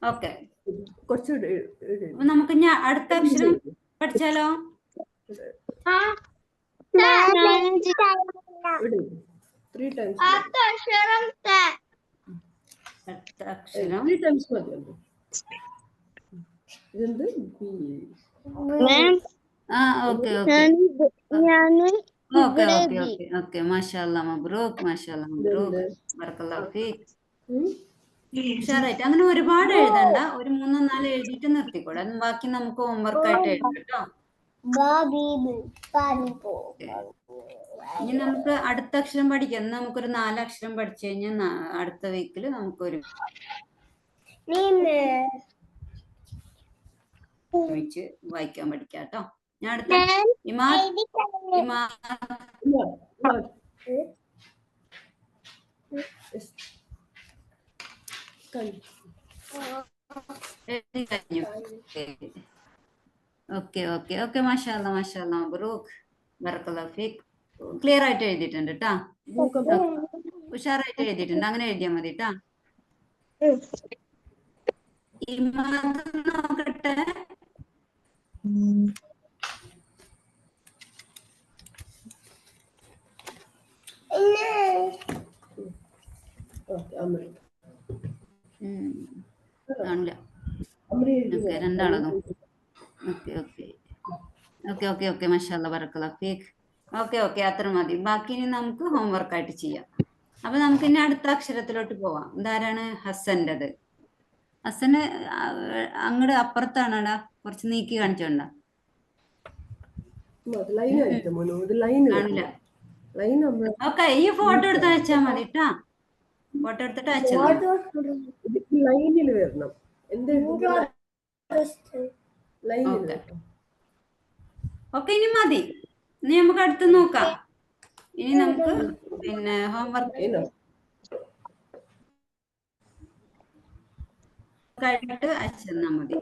ഓക്കെ കുറച്ചുകൂടെ നമുക്ക് ഞാൻ അടുത്ത അക്ഷരം പഠിച്ചാലോ? ത്രീ ടൈംസ് അടുത്ത അക്ഷരം 3 times മതി. ഇതെന്ത്? ഓക്കെ മാഷാല്ലാ മബ്രൂക്ക് ബറക്കല്ലാഹു ഫീക്. ഉഷാറായിട്ട് അങ്ങനെ ഒരുപാട് എഴുതണ്ട. ഒരു 3-4 എഴുതിയിട്ട് നിർത്തിക്കൂടെ. ബാക്കി നമുക്ക് ഹോംവർക്ക് ആയിട്ട് എഴുതാം കേട്ടോ. ഇനി നമുക്ക് അടുത്ത അക്ഷരം പഠിക്കാം. നമുക്കൊരു 4 അക്ഷരം പഠിച്ചു കഴിഞ്ഞാൽ അടുത്ത വീക്കിൽ നമുക്കൊരു ഒരുമിച്ച് വായിക്കാൻ പഠിക്കാം കേട്ടോ. ഞാൻ അടുത്ത ഓക്കെ മാഷാല്ലാ മബ്രൂക്ക് ബറക്കല്ലാഹു ഫീക്. ക്ലിയർ ആയിട്ട് എഴുതിയിട്ടുണ്ട് കേട്ടാ. ഉഷാറായിട്ട് എഴുതിയിട്ടുണ്ട്. അങ്ങനെ എഴുതിയാൽ മതി കേട്ടാ. നോക്കട്ടെ. കാണില്ല. രണ്ടാളതും. Okay okay okay okay okay മാഷാഅല്ലാ ബറക്കല്ലാഹു ഫീക്ക്. ഓക്കെ ഓക്കെ അത്ര മതി. ബാക്കി ഇനി നമുക്ക് ഹോംവർക്ക് ആയിട്ട് ചെയ്യാം. അപ്പൊ നമുക്ക് ഇനി അടുത്ത അക്ഷരത്തിലോട്ട് പോവാം. ഇതാരാണ്? ഹസൻ്റെത്. ഹസന് അങ്ങോട്ട് അപ്പുറത്താണടാ, കുറച്ച് നീക്കി കാണിച്ചോണ്ട. ലൈൻ ആയിട്ട് മോനോ, ഇത് ലൈൻ കാണില്ല. ലൈൻ നമ്മൾ ഓക്കെ, ഈ ഫോട്ടോ എടുത്ത് അയച്ചാ മതി ട്ടാ. ഫോട്ടോ എടുത്തിട്ട് അയച്ചു ലൈനിൽ വരണം. എന്ത് ലൈനിൽ ഓക്കെ വരണം. ഓക്കെ, ഇനി മതി. ഇനി നമുക്ക് അടുത്ത് നോക്കാം. ഇനി നമുക്ക് പിന്നെ ഹോംവർക്ക് ആയിട്ട് അയച്ചു തന്നാ മതി.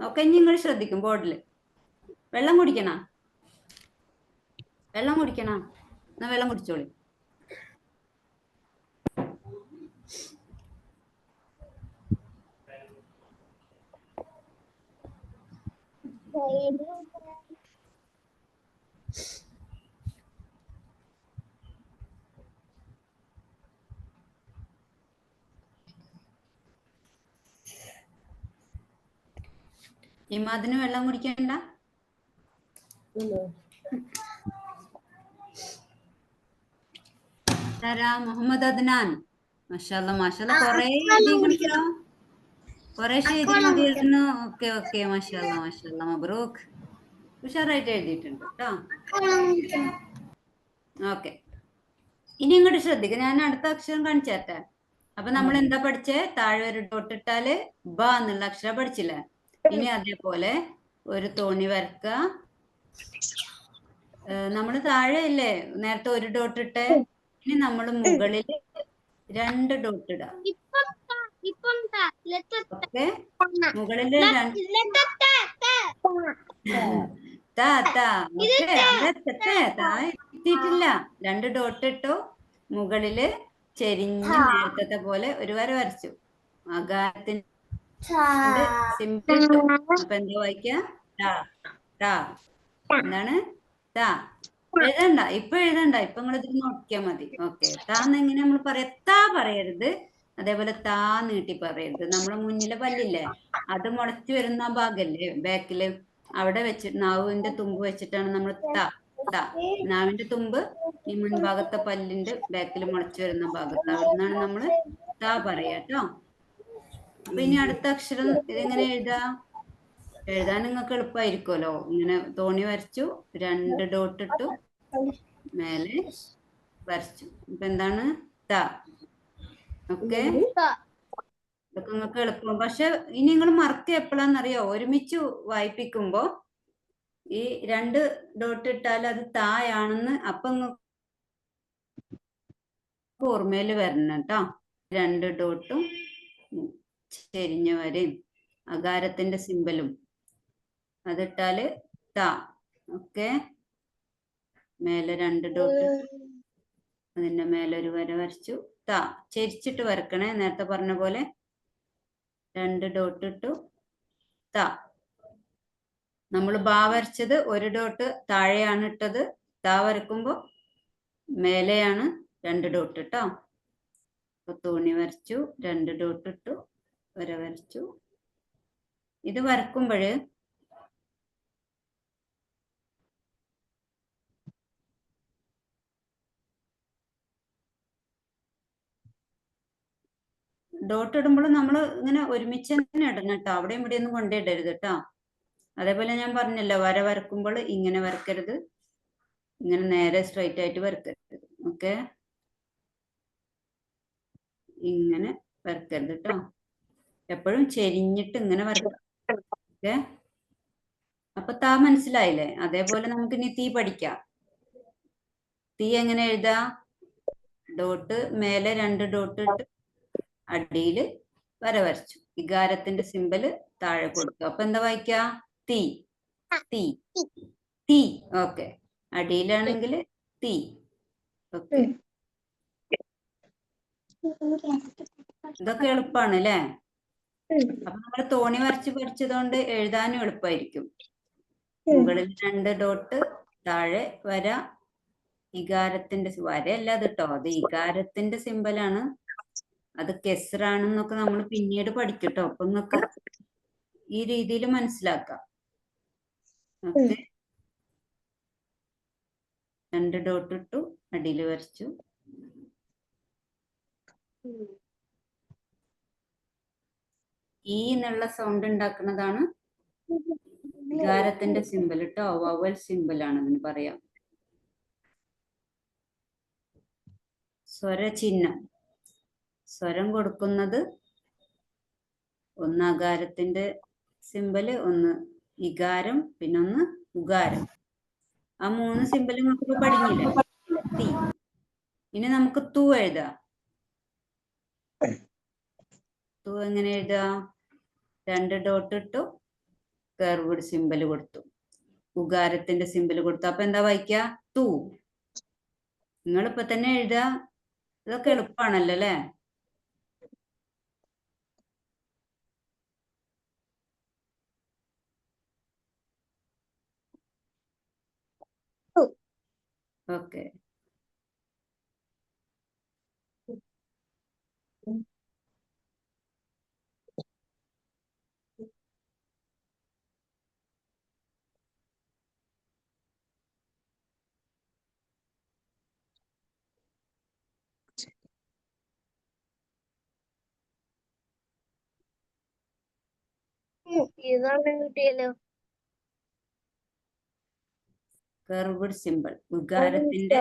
ഓക്കെ, ഇനി നിങ്ങൾ ശ്രദ്ധിക്കും ബോർഡിൽ. വെള്ളം കുടിക്കണ? വെള്ളം കുടിക്കണ? എന്നാ വെള്ളം കുടിച്ചോളി. ഇമാദിന് വെള്ളം കുടിക്കണ്ട? മുഹമ്മദ് അദ്നാൻ. മാഷാഅല്ലാ മാഷാഅല്ലാ, കൊറേ എഴുതിക്കണോ? കൊറേ എഴുതി മതിയായിരുന്നു. Okay okay മാഷാഅല്ലാ മാഷാഅല്ലാ, മബ്രൂക്ക്. ഉഷാറായിട്ട് എഴുതിയിട്ടുണ്ട് കേട്ടോ. ഓക്കെ, ഇനി ഇങ്ങോട്ട് ശ്രദ്ധിക്കുക. ഞാൻ അടുത്ത അക്ഷരം കാണിച്ചു തരട്ടെ. അപ്പൊ നമ്മൾ എന്താ പഠിച്ചേ? താഴെ ഒരു ഡോട്ട് ഇട്ടാല് ബ എന്നുള്ള അക്ഷരം പഠിച്ചില്ലേ? ഇനി അതേപോലെ ഒരു തോണി വരക്കുക. നമ്മൾ താഴെ ഇല്ലേ നേരത്തെ ഒരു ഡോട്ട് ഇട്ടേ? ഇനി നമ്മൾ മുകളിൽ 2 ഡോട്ട് ഇടാം. ഓക്കെ, മുകളില് എത്തിയിട്ടില്ല. 2 ഡോട്ട് ഇട്ടു. മുകളില് ചെരിഞ്ഞ് നേരത്തെ പോലെ ഒരു വര വരച്ചു. ആകാരത്തിന്റെ സിമ്പിൾ ഇട്ടു. അപ്പൊ എന്താ വായിക്ക? എന്താണ്? താ. എഴുതണ്ട, ഇപ്പൊ എഴുതണ്ട. ഇപ്പൊ നിങ്ങൾ ഇത് നോക്കിയാ മതി. ഓക്കെ, താന്ന് എങ്ങനെ നമ്മൾ പറയാ? താ പറയരുത്. അതേപോലെ താ നീട്ടി പറയരുത്. നമ്മളെ മുന്നിലെ പല്ലില്ലേ, അത് മുളച്ചു വരുന്ന ഭാഗല്ലേ ബാക്കില്, അവിടെ വെച്ചിട്ട് നാവിന്റെ തുമ്പ് വെച്ചിട്ടാണ് നമ്മൾ നാവിന്റെ തുമ്പ് ഈ മുൻഭാഗത്തെ പല്ലിന്റെ ബാക്കിൽ മുളച്ചു വരുന്ന ഭാഗത്ത്, അവിടുന്നാണ് നമ്മൾ താ പറയാട്ടോ. അപ്പൊ ഇനി അടുത്ത അക്ഷരം ഇതെങ്ങനെ എഴുതാൻ നിങ്ങൾക്ക് എളുപ്പമായിരിക്കുമല്ലോ. ഇങ്ങനെ തോണി വരച്ചു, 2 ഡോട്ട് ഇട്ടു, മേലെ വരച്ചു. ഇപ്പൊ എന്താണ്? ത. ഓക്കെ, ഇതൊക്കെ നിങ്ങൾക്ക് എളുപ്പം. പക്ഷെ ഇനി നിങ്ങൾ മറക്കുക എപ്പോഴാന്നറിയോ? ഒരുമിച്ച് വായിപ്പിക്കുമ്പോ ഈ 2 ഡോട്ട് ഇട്ടാൽ അത് തായാണെന്ന് അപ്പൊ ഓർമ്മയിൽ വരണം കേട്ടോ. 2 ഡോട്ടും ചെരിഞ്ഞ വരയും അകാരത്തിന്റെ സിമ്പലും അതിട്ടാല് താ. ഓക്കെ, മേലെ 2 ഡോട്ട്, അതിന്റെ മേലെ ഒരു വര വരച്ചു. താ ചെരിച്ചിട്ട് വരക്കണേ, നേരത്തെ പറഞ്ഞ പോലെ. 2 ഡോട്ട് ഇട്ടു, താ. നമ്മൾ ബാ വരച്ചത് 1 ഡോട്ട് താഴെയാണ് ഇട്ടത്. താ വരക്കുമ്പോ മേലെയാണ് 2 ഡോട്ട് ഇട്ടോ. അപ്പൊ തോണി വരച്ചു, 2 ഡോട്ട് ഇട്ടു, വര വരച്ചു. ഇത് വരക്കുമ്പോഴ് ഡോട്ട് ഇടുമ്പോൾ നമ്മൾ ഇങ്ങനെ ഒരുമിച്ച് തന്നെ ഇടണം കേട്ടോ. അവിടെയും ഇവിടെ ഒന്നും കൊണ്ടിടരുത് കേട്ടോ. അതേപോലെ ഞാൻ പറഞ്ഞല്ലോ, വര വരക്കുമ്പോൾ ഇങ്ങനെ വരക്കരുത്, ഇങ്ങനെ നേരെ സ്ട്രൈറ്റ് ആയിട്ട് വരക്കരുത്. ഓക്കെ, ഇങ്ങനെ വരക്കരുത് കേട്ടോ. എപ്പോഴും ചെരിഞ്ഞിട്ട് ഇങ്ങനെ വരക്കാം. ഓക്കെ, അപ്പൊ താ മനസ്സിലായില്ലേ? അതേപോലെ നമുക്ക് ഇനി തീ പഠിക്കാം. തീ എങ്ങനെ എഴുതാ? ഡോട്ട് മേലെ 2 ഡോട്ട് ഇട്ട് അടിയില് വര വരച്ചു. വികാരത്തിന്റെ സിമ്പല് താഴെ കൊടുത്തു. അപ്പൊ എന്താ വായിക്ക? തീ. തീ തീ. ഓക്കെ, അടിയിലാണെങ്കിൽ തീ. ഓക്കെ, ഇതൊക്കെ എളുപ്പമാണ് അല്ലേ? അപ്പൊ നമ്മൾ തോണി വരച്ച് പഠിച്ചതുകൊണ്ട് എഴുതാനും എളുപ്പമായിരിക്കും. മുകളിൽ 2 ഡോട്ട്, താഴെ വര, ഇകാരത്തിന്റെ വരയല്ല അത് കേട്ടോ, അത് ഇകാരത്തിന്റെ സിമ്പലാണ്. അത് കെസ്റാണെന്നൊക്കെ നമ്മൾ പിന്നീട് പഠിക്കട്ടോ. അപ്പൊ നിങ്ങൾക്ക് ഈ രീതിയിൽ മനസ്സിലാക്കാം. ഓക്കെ, 2 ഡോട്ട് ഇട്ടു, അടിയിൽ വരച്ചു. ഈ എന്നുള്ള സൗണ്ട് ഉണ്ടാക്കുന്നതാണ് വികാരത്തിന്റെ സിമ്പൽ കേട്ടോ. വവൽ സിമ്പൽ ആണ് അതിന് പറയാം. സ്വരചിഹ്നം, സ്വരം കൊടുക്കുന്നത് ഒന്ന് അകാരത്തിന്റെ സിമ്പല്, ഒന്ന് ഇകാരം, പിന്നെ ഒന്ന് ഉകാരം. ആ 3 സിമ്പൽ നമുക്ക് പഠിഞ്ഞില്ലേ? തി. ഇനി നമുക്ക് തു എഴുതാം. തു എങ്ങനെ എഴുതാം? 2 ഡോട്ട് ഇട്ടു, കർവ്ഡ് സിമ്പൽ കൊടുത്തു, ഉകാരത്തിന്റെ സിമ്പൽ കൊടുത്തു. അപ്പൊ എന്താ വായിക്ക? തു. നിങ്ങളിപ്പൊ തന്നെ എഴുതുക. ഇതൊക്കെ എളുപ്പമാണല്ലോ അല്ലേ? ഓക്കെ, ഇതാണ് കിട്ടിയല്ലോ. കർവ്ഡ് സിമ്പൽ, ഉകാരത്തിന്റെ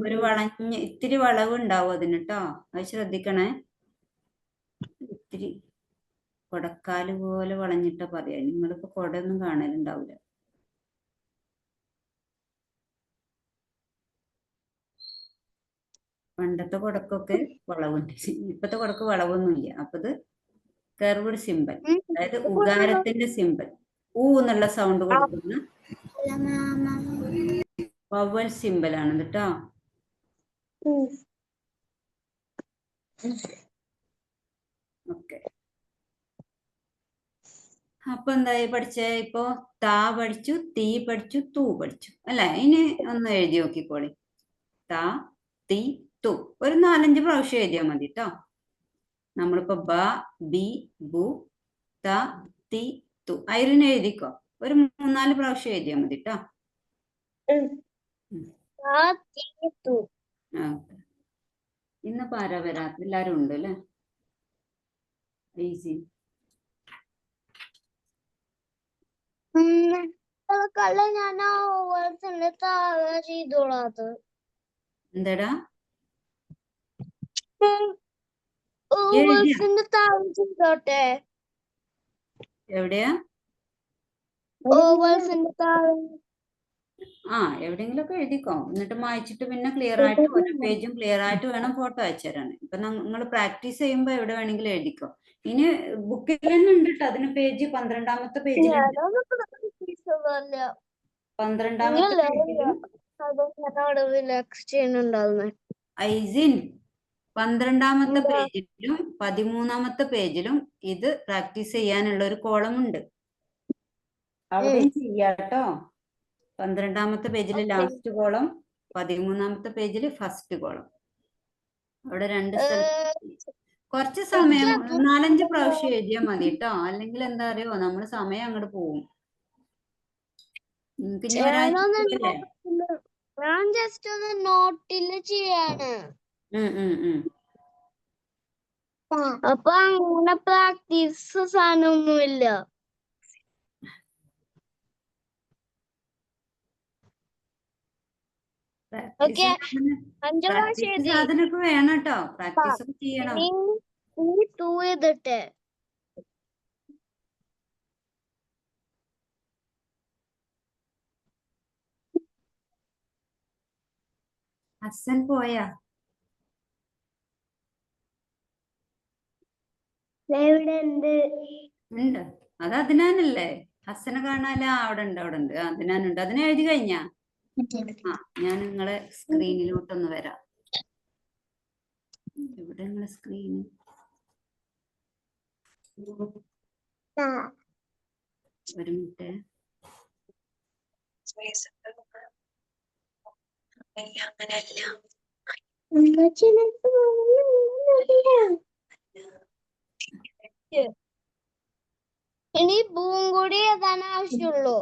ഒരു വളഞ്ഞ ഇത്തിരി വളവ് ഉണ്ടാവും അതിന് കേട്ടോ. അത് ശ്രദ്ധിക്കണേ. ഇത്തിരി കൊടക്കാല് പോലെ വളഞ്ഞിട്ട പറയാ. നിങ്ങളിപ്പോ കൊടൊന്നും കാണലുണ്ടാവില്ല. പണ്ടത്തെ കൊടക്കൊക്കെ വളവുണ്ട്, ഇപ്പത്തെ കൊടക്ക് വളവൊന്നുമില്ല. അപ്പൊ ഇത് കർവ്ഡ് സിമ്പൽ, അതായത് ഉകാരത്തിന്റെ സിമ്പൽ. ഊ എന്നുള്ള സൗണ്ട് കൊടുക്കുന്ന വവൽ സിമ്പൽ ആണ് കേട്ടോ. ഓക്കെ, അപ്പൊ എന്തായി പഠിച്ചേ? ഇപ്പൊ താ പഠിച്ചു, തീ പഠിച്ചു, തൂ പഠിച്ചു അല്ലെ? ഇനി ഒന്ന് എഴുതി നോക്കിക്കോളി. താ, തീ, തു. ഒരു 4-5 പ്രാവശ്യം എഴുതിയാൽ മതി കേട്ടോ. നമ്മളിപ്പോ ബ, ബി, ബു, ത, തി, തു. ഐറിന് എഴുതിക്കോ. ഒരു 3-4 പ്രാവശ്യം എഴുതിയാൽ മതി കേട്ടോ. ഇന്നിപ്പോ ആരാ വരാത്ത? എല്ലാരും ഉണ്ട് അല്ലെ? ഈസി. ഞാൻ ചെയ്തോളാത്. എന്താടാ? ചെയ്തോട്ടെ. എവിടെയാ? ഓവേഴ്സിന്റെ താഴെ. ആ, എവിടെയെങ്കിലുമൊക്കെ എഴുതിക്കോ. എന്നിട്ട് മായ്ച്ചിട്ട് പിന്നെ ക്ലിയർ ആയിട്ട് ഓരോ പേജും ക്ലിയർ ആയിട്ട് വേണം ഫോട്ടോ അയച്ചു തരാൻ. ഇപ്പൊ നിങ്ങൾ പ്രാക്ടീസ് ചെയ്യുമ്പോ എവിടെ വേണമെങ്കിലും എഴുതിക്കോ. ഇനി ബുക്കിൽ തന്നെ ഉണ്ട് കേട്ടോ. അതിന് പേജ് 12ാമത്തെ പേജിലുണ്ട്. 12ാമത്തെ പേജിലും ഐസിൻ 12ാമത്തെ പേജിലും 13ാമത്തെ പേജിലും ഇത് പ്രാക്ടീസ് ചെയ്യാനുള്ള ഒരു കോളം ഉണ്ട്. അവിടെ ചെയ്യാട്ടോ. 12ാമത്തെ പേജിൽ ലാസ്റ്റ് കോളം, 13ാമത്തെ പേജിൽ ഫസ്റ്റ് കോളം. അവിടെ 2 സ്ഥലത്ത് കുറച്ച് സമയം 4-5 പ്രാവശ്യം എഴുതിയാൽ മതി കേട്ടോ. അല്ലെങ്കിൽ എന്താ അറിയോ, നമ്മള് സമയം അങ്ങോട്ട് പോവും. പിന്നെ ഒരാഴ്ച ഞാൻ ജസ്റ്റ് ഒന്ന് നോട്ടില് ചെയ്യാണ്. അപ്പൊ അങ്ങനെ പ്രാക്ടീസ് സാധനമൊന്നുമില്ല. സാധനമൊക്കെ വേണം കേട്ടോ. പ്രാക്ടീസ് ഒക്കെ ചെയ്യണം. ചെയ്തിട്ട് ഹസൻ പോയാ? ഉണ്ട്. അത് അദ്നാനല്ലേ? ഹസനെ കാണാല. അവിടെ ഉണ്ട്, അവിടെ ഉണ്ട്. അദ്നാനുണ്ട്. അതിനെ എഴുതി കഴിഞ്ഞാ? ആ, ഞാൻ നിങ്ങളെ സ്ക്രീനിലോട്ടൊന്ന് വരാം. എവിടെ നിങ്ങളെ സ്ക്രീൻ? ഒരു മിനിറ്റ്. ഇനി ബൂം കൂടി ഏതാണ് ആവശ്യമുള്ളൂ.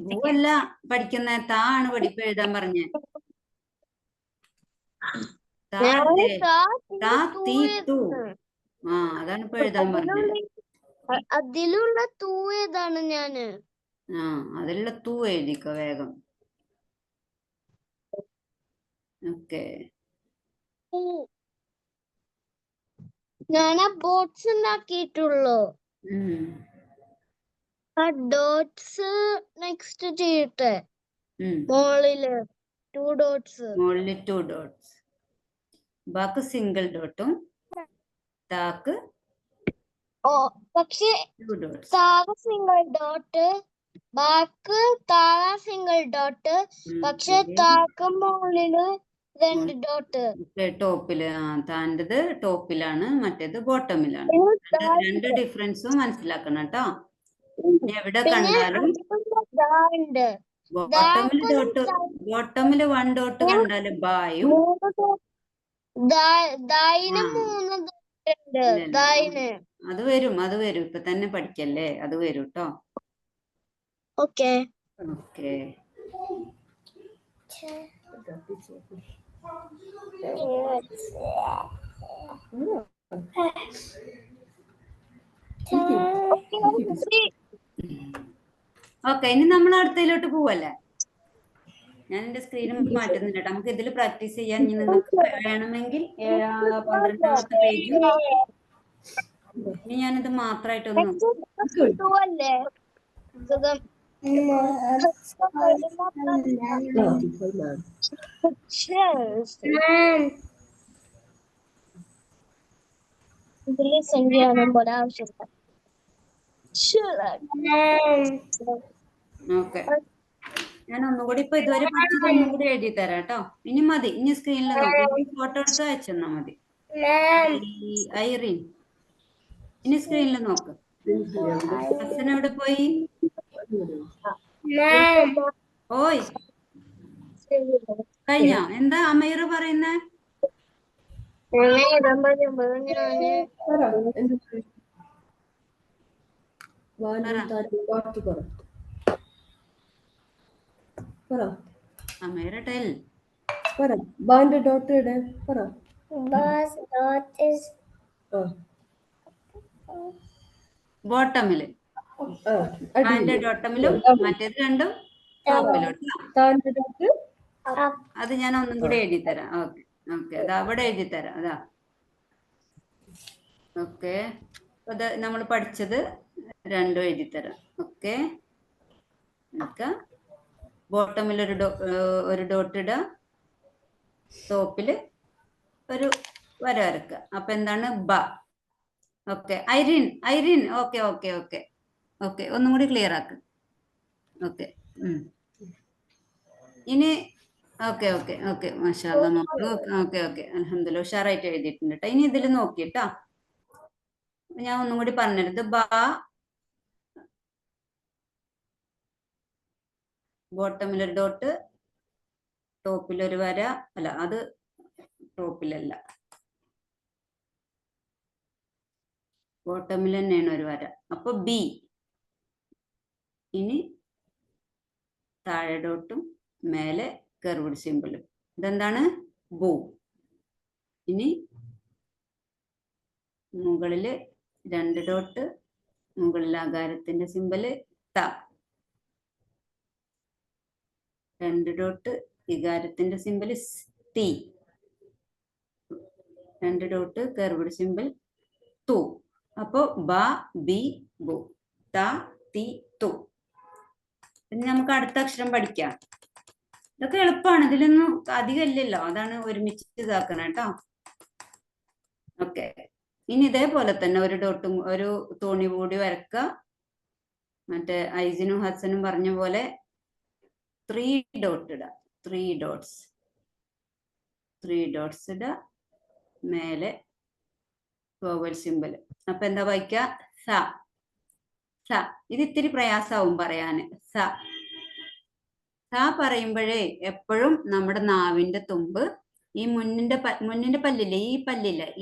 ഭൂവല്ല പഠിക്കുന്ന, താ ആണ് പഠിപ്പ് എഴുതാൻ പറഞ്ഞേ. താ ഞാന് തേ, താ, താ തൂ തീ തു. ഏതാണ്? ആ അതാണ് ഇപ്പൊ എഴുതാൻ പറഞ്ഞത്. അതിലുള്ള തൂ ഏതാണ് ഞാന്? ആ അതിലുള്ള തൂ എഴുതിക്കോ വേഗം. ഓക്കെ. ഞാൻ ആ ബോട്ട്സ് ഉണ്ടാക്കിയിട്ടുള്ളൂ. ആ ഡോട്ട്സ് നെക്സ്റ്റ് ചെയ്യട്ടെ. മോളില് 2 ഡോട്ട്സ്. മുകളിൽ 2 ഡോട്ട്സ്. ബാക്ക് സിംഗിൾ ഡോട്ടും താക്ക് പക്ഷെ 2 ഡോട്ട്സ്. താഴെ സിംഗിൾ ഡോട്ട്, ബാക്ക് താഴെ സിംഗിൾ ഡോട്ട്, പക്ഷെ താക്ക് മുകളില് 2 ഡോട്ട്. ടോപ്പില്. താൻ്റെത് ടോപ്പിലാണ്, മറ്റേത് ബോട്ടമിലാണ്. രണ്ട് ഡിഫറൻസും മനസ്സിലാക്കണം കേട്ടോ. എവിടെ കണ്ടാലും ബോട്ടമില് 1 ഡോട്ട് കണ്ടാല് ബായും, ദായിന് 3 ഡോട്ടുണ്ട്. ദായിന് അത് വരും ഇപ്പൊ തന്നെ പഠിക്കല്ലേ, അത് വരും കേട്ടോ. ഓക്കെ. ഓക്കെ. ഓക്കെ, ഇനി നമ്മൾ അടുത്തതിലോട്ട് പോവല്ലേ. ഞാൻ എന്റെ സ്ക്രീനും മാറ്റുന്നില്ല കേട്ടോ. നമുക്ക് ഇതിൽ പ്രാക്ടീസ് ചെയ്യാൻ ഇനി നിങ്ങൾക്ക് വേണമെങ്കിൽ 12ാമത്തെ പേജും. ഇനി ഞാനിത് മാത്രമായിട്ടൊന്നും ഓക്കെ. ഞാൻ ഒന്നുകൂടി ഇപ്പൊ ഇതുവരെ പഠിച്ചത് ഒന്നും കൂടി എഴുതി തരാം കേട്ടോ. ഇനി മതി, ഇനി സ്ക്രീനിൽ നോക്കി ഫോട്ടോ എടുത്ത് അയച്ചെന്നാ മതി. ഐറിൻ, ഇനി സ്ക്രീനിൽ നോക്ക്. ഹസൻ എവിടെ പോയി? ഓയ് കഴിഞ്ഞോ? എന്താ അമീർ പറയുന്നേ? അമീർ ടെൽ. ബാന്റെ ഡോട്ട് ഇടേ പറ. ബോട്ടമില്, ബാന്റെ ഡോട്ടമിലും മറ്റേത് രണ്ടും ടോപ്പിലോട്ട്. അത് ഞാൻ ഒന്നും കൂടി എഴുതി തരാം. ഓക്കെ ഓക്കെ, അതാ അവിടെ എഴുതി തരാം. അതാ ഓക്കെ. അത് നമ്മൾ പഠിച്ചത് രണ്ടും എഴുതി തരാം. ഓക്കെ. ബോട്ടമിൽ ഒരു ഡോട്ട് ഇടുക, ടോപ്പില് ഒരു വര വരക്കുക. അപ്പൊ എന്താണ്? ബ. Okay. Irene, okay okay okay okay, ഒന്നും കൂടി ക്ലിയർ ആക്ക്. ഓക്കെ. ഇനി ഓക്കെ ഓക്കെ ഓക്കെ, മാഷാഅല്ലാ മക്കള്. ഓക്കെ ഓക്കെ, അൽഹംദുലില്ലാ, ഉഷാറായിട്ട് എഴുതിയിട്ടുണ്ട് കേട്ടോ. ഇനി ഇതിൽ നോക്കിട്ടാ ഞാൻ ഒന്നും കൂടി പറഞ്ഞത്. ബ, ബോട്ടമിലൊരു ഡോട്ട്, ടോപ്പിലൊരു വര. അല്ല, അത് ടോപ്പിലല്ല, ബോട്ടമിൽ തന്നെയാണ് ഒരു വര. അപ്പൊ ബി. ഇനി താഴെ ഡോട്ടും മേലെ കർവ്ഡ് സിമ്പിളും. ഇതെന്താണ്? ബു. ഇനി മുകളില് 2 ഡോട്ട്, മുകളിൽ ആകാരത്തിന്റെ സിമ്പല് ത. 2 ഡോട്ട്, വികാരത്തിന്റെ സിമ്പല് തി. 2 ഡോട്ട്, കർവ്ഡ് സിമ്പിൾ തു. അപ്പോ ബ, ബി, ബു, ത, തി, തു. ഇനി നമുക്ക് അടുത്ത അക്ഷരം പഠിക്കാം. ഇതൊക്കെ എളുപ്പമാണ്, ഇതിലൊന്നും അധികം ഇല്ലല്ലോ, അതാണ് ഒരുമിച്ച് ഇതാക്കണം കേട്ടോ. ഓക്കെ. ഇനി ഇതേപോലെ തന്നെ ഒരു ഡോട്ടും ഒരു തോണി കൂടി വരക്കുക. മറ്റേ ഐസിനും ഹസനും പറഞ്ഞ പോലെ 3 ഡോട്ട് ഇടുക. 3 ഡോട്ട്സ്. 3 ഡോട്ട്സ് ഇടുക, മേലെ വവൽ സിമ്പൽ. അപ്പൊ എന്താ വായിക്ക? സ. സ. ഇത് ഇത്തിരി പ്രയാസാവും പറയാന്. സ. സ പറയുമ്പോഴേ എപ്പോഴും നമ്മുടെ നാവിന്റെ തുമ്പ് ഈ മുന്നിന്റെ പല്ലില്ലേ,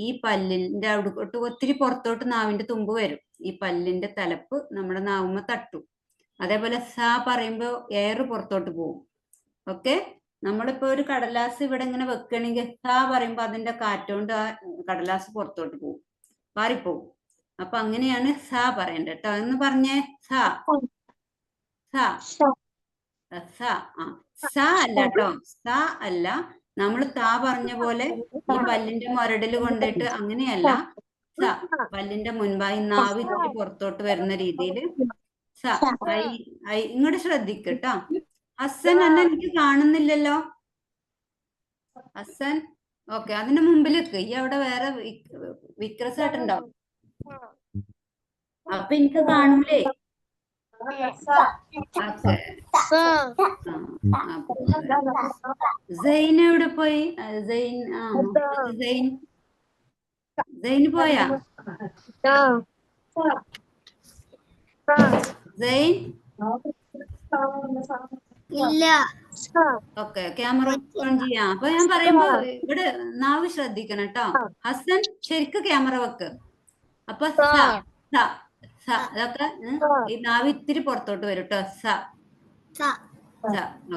ഈ പല്ലിന്റെ അവിടെ ഒത്തിരി പുറത്തോട്ട് നാവിന്റെ തുമ്പ് വരും. ഈ പല്ലിന്റെ തലപ്പ് നമ്മുടെ നാവുമ്മ തട്ടും. അതേപോലെ സ പറയുമ്പോൾ എയർ പുറത്തോട്ട് പോകും. ഓക്കെ, നമ്മളിപ്പോ ഒരു കടലാസ് ഇവിടെ ഇങ്ങനെ വെക്കണമെങ്കിൽ സ പറയുമ്പോൾ അതിന്റെ കാറ്റുകൊണ്ട് ആ കടലാസ് പുറത്തോട്ട് പോകും, പാറിപ്പോവും. അപ്പൊ അങ്ങനെയാണ് സ പറയേണ്ടത് കേട്ടോ. എന്ന് പറഞ്ഞേ, സ സ സ ആ സ അല്ല കേട്ടോ, സ അല്ല. നമ്മൾ താ പറഞ്ഞ പോലെ ഈ പല്ലിന്റെ മുരടില് കൊണ്ടിട്ട് അങ്ങനെയല്ല. സ പല്ലിന്റെ മുൻപായി നാവ് ഇത്തിരി പുറത്തോട്ട് വരുന്ന രീതിയിൽ സ. ഇങ്ങോട്ട് ശ്രദ്ധിക്കട്ടോ. ഹസൻ, എന്നെ എനിക്ക് കാണുന്നില്ലല്ലോ ഹസൻ. ഓക്കെ, അതിന്റെ മുമ്പിലേക്ക് ഈ അവിടെ വേറെ വിക്രസായിട്ടുണ്ടാവും. അപ്പൊ എനിക്ക് കാണൂലേ? ഓക്കെ, സൈൻ എവിടെ പോയി? സൈൻ സൈൻ പോയാ? സൈൻ ഇല്ല. ഓക്കെ, ക്യാമറ ഓൺ ചെയ്യാം. അപ്പൊ ഞാൻ പറയുമ്പോ ഇവിടെ നാവ് ശ്രദ്ധിക്കണം കേട്ടോ. ഹസൻ ശരിക്കും ക്യാമറ വെക്ക്. അപ്പൊ സ സ സ അതൊക്കെ ഈ നാവ് ഇത്തിരി പുറത്തോട്ട് വരും കേട്ടോ. സ സ.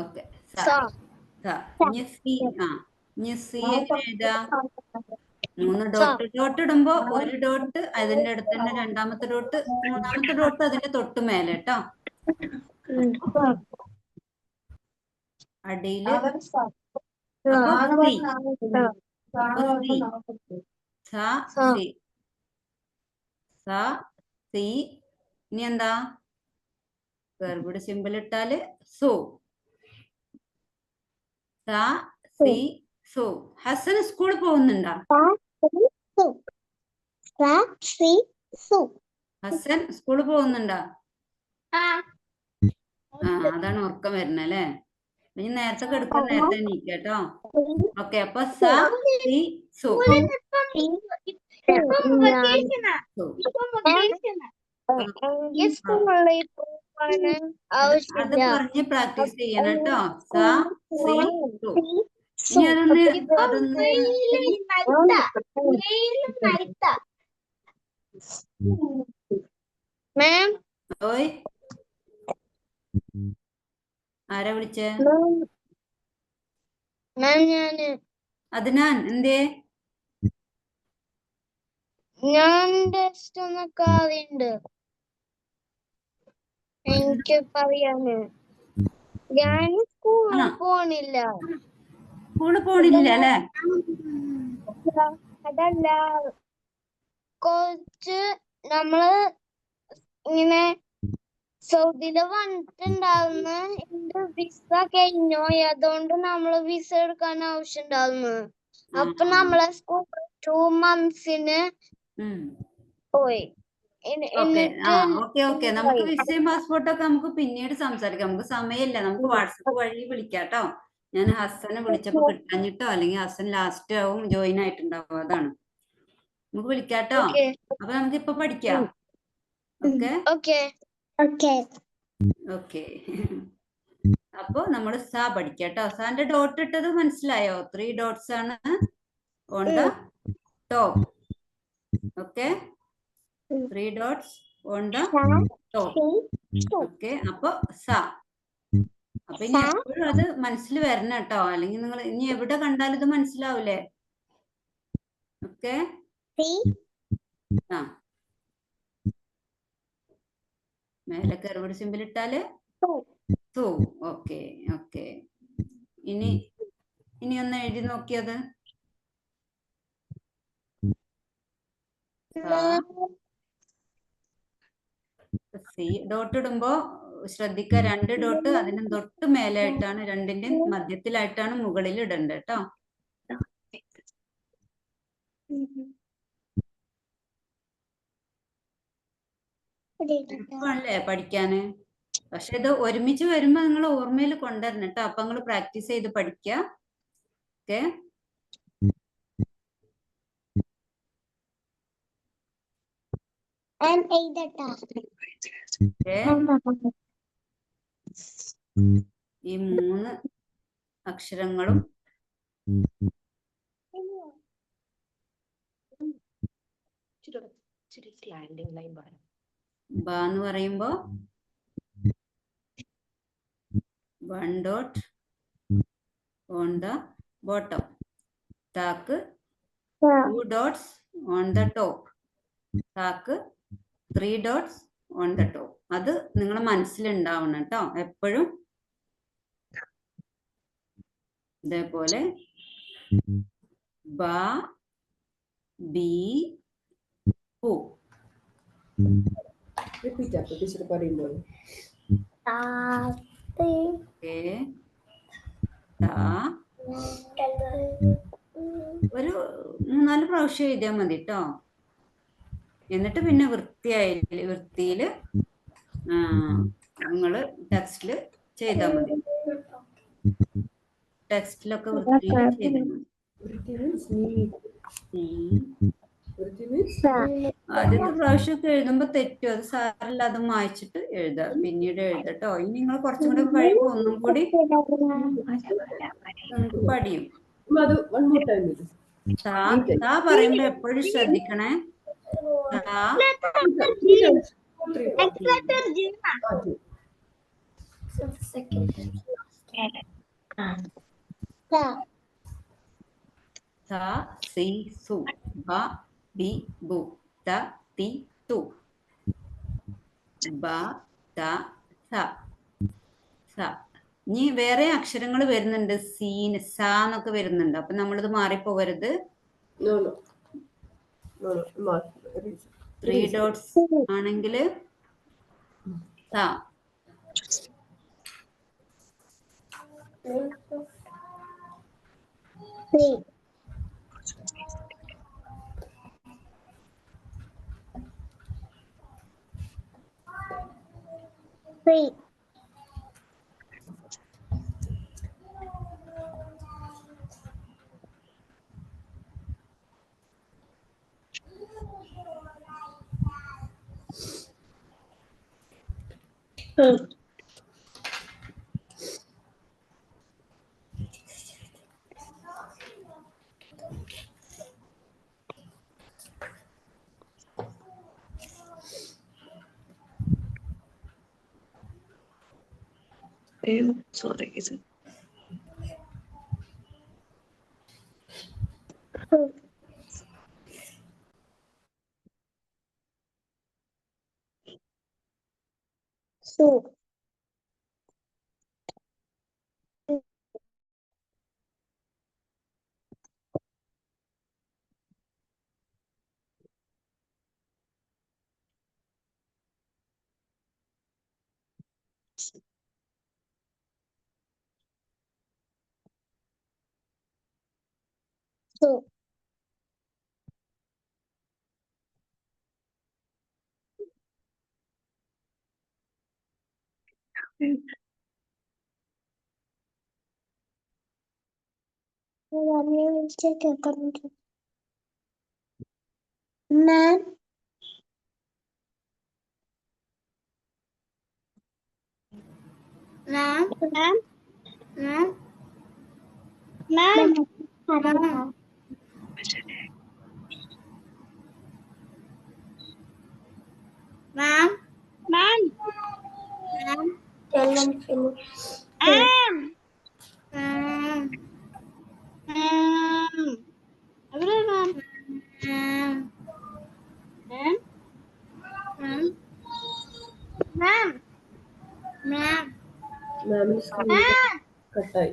ഓക്കെ, സ സ. ഇനി സി. ഇനി സി എങ്ങനെ എഴുതാ? 3 ഡോട്ട്. ഡോട്ട് ഇടുമ്പോ ഒരു ഡോട്ട് അതിന്റെ അടുത്ത് തന്നെ, രണ്ടാമത്തെ ഡോട്ട്, മൂന്നാമത്തെ ഡോട്ട് അതിന്റെ തൊട്ട് മേലെ കേട്ടോ. അടിയില് ഇനി എന്താ? കർവ്ഡ് സിമ്പിൾ ഇട്ടാല് സു. സ സി സു. ഹസൻ സ്കൂളിൽ പോകുന്നുണ്ടോ? ഹസൻ സ്കൂളിൽ പോകുന്നുണ്ടോ? അതാണ് ഉറക്കം വരുന്നത് അല്ലേ? ഇനി നേരത്തെ കിടക്കാൻ നേരത്തെ എണീക്കട്ടോ. ഓക്കെ, അപ്പൊ സ സി സു. അത് പറഞ്ഞ് പ്രാക്ടീസ് ചെയ്യണം കേട്ടോ. സ സി സു. ഇനി അതൊന്ന് ഓയ്, ആരാ വിളിച്ചേ? അദ്നാൻ, എന്തേ? ഞാൻ ടെസ്റ്റ് ഒന്നൊക്കെ അറിയണ്ട്. എനിക്ക് പറയാന് ഞാൻ സ്കൂളിൽ പോണില്ല. സ്കൂളിൽ പോണില്ല അല്ലേ? അതല്ല, കുറച്ച് നമ്മള് ഇങ്ങനെ സൗദിയില് വന്നിട്ടുണ്ടാവുന്ന എന്റെ വിസ കഴിഞ്ഞോ, അതുകൊണ്ട് നമ്മള് വിസ എടുക്കാൻ ആവശ്യം ഉണ്ടാവുന്നു. അപ്പൊ നമ്മളെ സ്കൂൾ 2 monthsന് പോയി. ഓക്കെ, നമുക്ക് വിസയും പാസ്പോർട്ടൊക്കെ നമുക്ക് പിന്നീട് സംസാരിക്കാം. നമുക്ക് സമയമില്ല. നമുക്ക് വാട്സപ്പ് വഴി വിളിക്കാട്ടോ. ഞാൻ ഹസനെ വിളിച്ചപ്പോ കിട്ടാഞ്ഞിട്ടോ, അല്ലെങ്കിൽ ഹസൻ ലാസ്റ്റ് ആവും ജോയിൻ ആയിട്ടുണ്ടാവും, അതാണ്. നമുക്ക് വിളിക്കാട്ടോ. അപ്പൊ നമുക്ക് ഇപ്പൊ പഠിക്കാം. ഓക്കെ. അപ്പൊ നമ്മള് സ പഠിക്കാട്ടോ. സാന്റെ ഡോട്ട് ഇട്ടത് മനസ്സിലായോ? 3 dots ആണ് on the top. Okay, 3 dots on the top. Okay, അപ്പൊ സ. അപ്പൊ ഇനി എപ്പോഴും അത് മനസ്സിൽ വരണം കേട്ടോ, അല്ലെങ്കിൽ നിങ്ങൾ ഇനി എവിടെ കണ്ടാലും ഇത് മനസ്സിലാവൂലേ? ഓക്കെ, മേലെ കർവ്ഡ് സിമ്പിൾ ഇട്ടാല് സു. ഓക്കെ. ഇനി ഒന്ന് എഴുതി നോക്കിയത്. സി. ഡോട്ട് ഇടുമ്പോ ശ്രദ്ധിക്ക, 2 ഡോട്ട് അതിന് തൊട്ട് മേലായിട്ടാണ്, രണ്ടിന്റെ മധ്യത്തിലായിട്ടാണ് മുകളിൽ ഇടേണ്ടത് കേട്ടോ. എളുപ്പമല്ലേ പഠിക്കാന്? പക്ഷെ ഇത് ഒരുമിച്ച് വരുമ്പോ നിങ്ങൾ ഓർമ്മയിൽ കൊണ്ടുവരണം കേട്ടോ. അപ്പൊ നിങ്ങൾ പ്രാക്ടീസ് ചെയ്ത് പഠിക്കുക. ഓക്കെ, ഈ 3 അക്ഷരങ്ങളും സ്ലാൻഡിംഗ് ലൈൻ പറയാം. ബ എന്ന് പറയുമ്പോ 1 dot on the bottom. താക്ക് 2 dots on the top. താക്ക് 3 dots on the top. അത് നിങ്ങൾ മനസ്സിലുണ്ടാവണം കേട്ടോ എപ്പോഴും. ഇതേപോലെ ബ ബി പു. Repeat after teacher പറയുമ്പോൾ. ഓക്കേ. ത ഒരു 3-4 പ്രാവശ്യം എഴുതിയാൽ മതി കേട്ടോ. എന്നിട്ട് പിന്നെ വൃത്തിയില് നിങ്ങൾ ടെക്സ്റ്റിൽ ചെയ്താൽ മതി. ടെക്സ്റ്റിലൊക്കെ വൃത്തിയിൽ ചെയ്താൽ മതി. Written means neat. Written means ആദ്യത്തെ പ്രാവശ്യമൊക്കെ എഴുതുമ്പോ തെറ്റും, അത് സാരമില്ല, അത് മായ്ച്ചിട്ട് എഴുതുക, പിന്നീട് എഴുതട്ടോ. ഇനി നിങ്ങൾ കുറച്ചും കൂടെ കഴിയുമ്പോൾ ഒന്നും കൂടി നമുക്ക് പഠിയും. അത് one more time ഇത്. താ പറയുമ്പോ എപ്പോഴും ശ്രദ്ധിക്കണേ. താ ത സി സു ബ ബി ബു ത തി തു ബ ത സ സ. ഇനി വേറെ അക്ഷരങ്ങൾ വരുന്നുണ്ട്, സീന് സ എന്നൊക്കെ വരുന്നുണ്ട്. അപ്പൊ നമ്മളിത് മാറിപ്പോകരുത്. No, no. No, no. Mark. 3 dots ആണെങ്കിൽ സ. Sorry, is it? Ma'am screen കട്ടായി.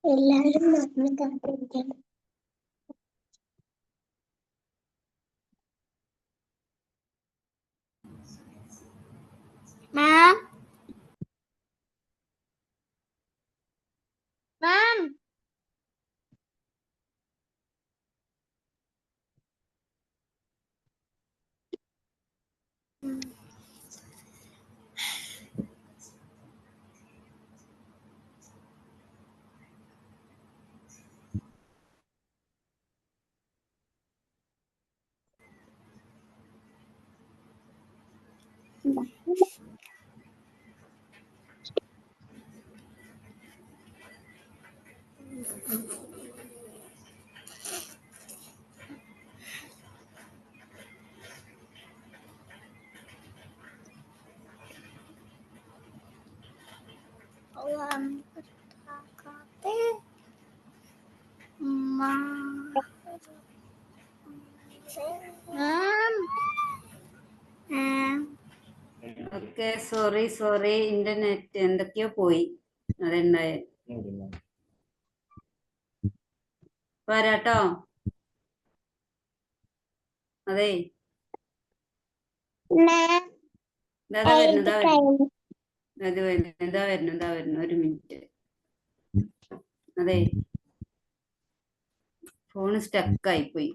എല്ലാവരും നമ്മൾ കാത്തിരിക്കണം. മാം മാം ഓക്കെ, സോറി ഇന്റർനെറ്റ് എന്തൊക്കെയോ പോയി. അതുണ്ടായ വരാട്ടോ. അതെ, വരുന്നു ഒരു മിനിറ്റ്. അതെ, ഫോണ് സ്റ്റക്കായി പോയി.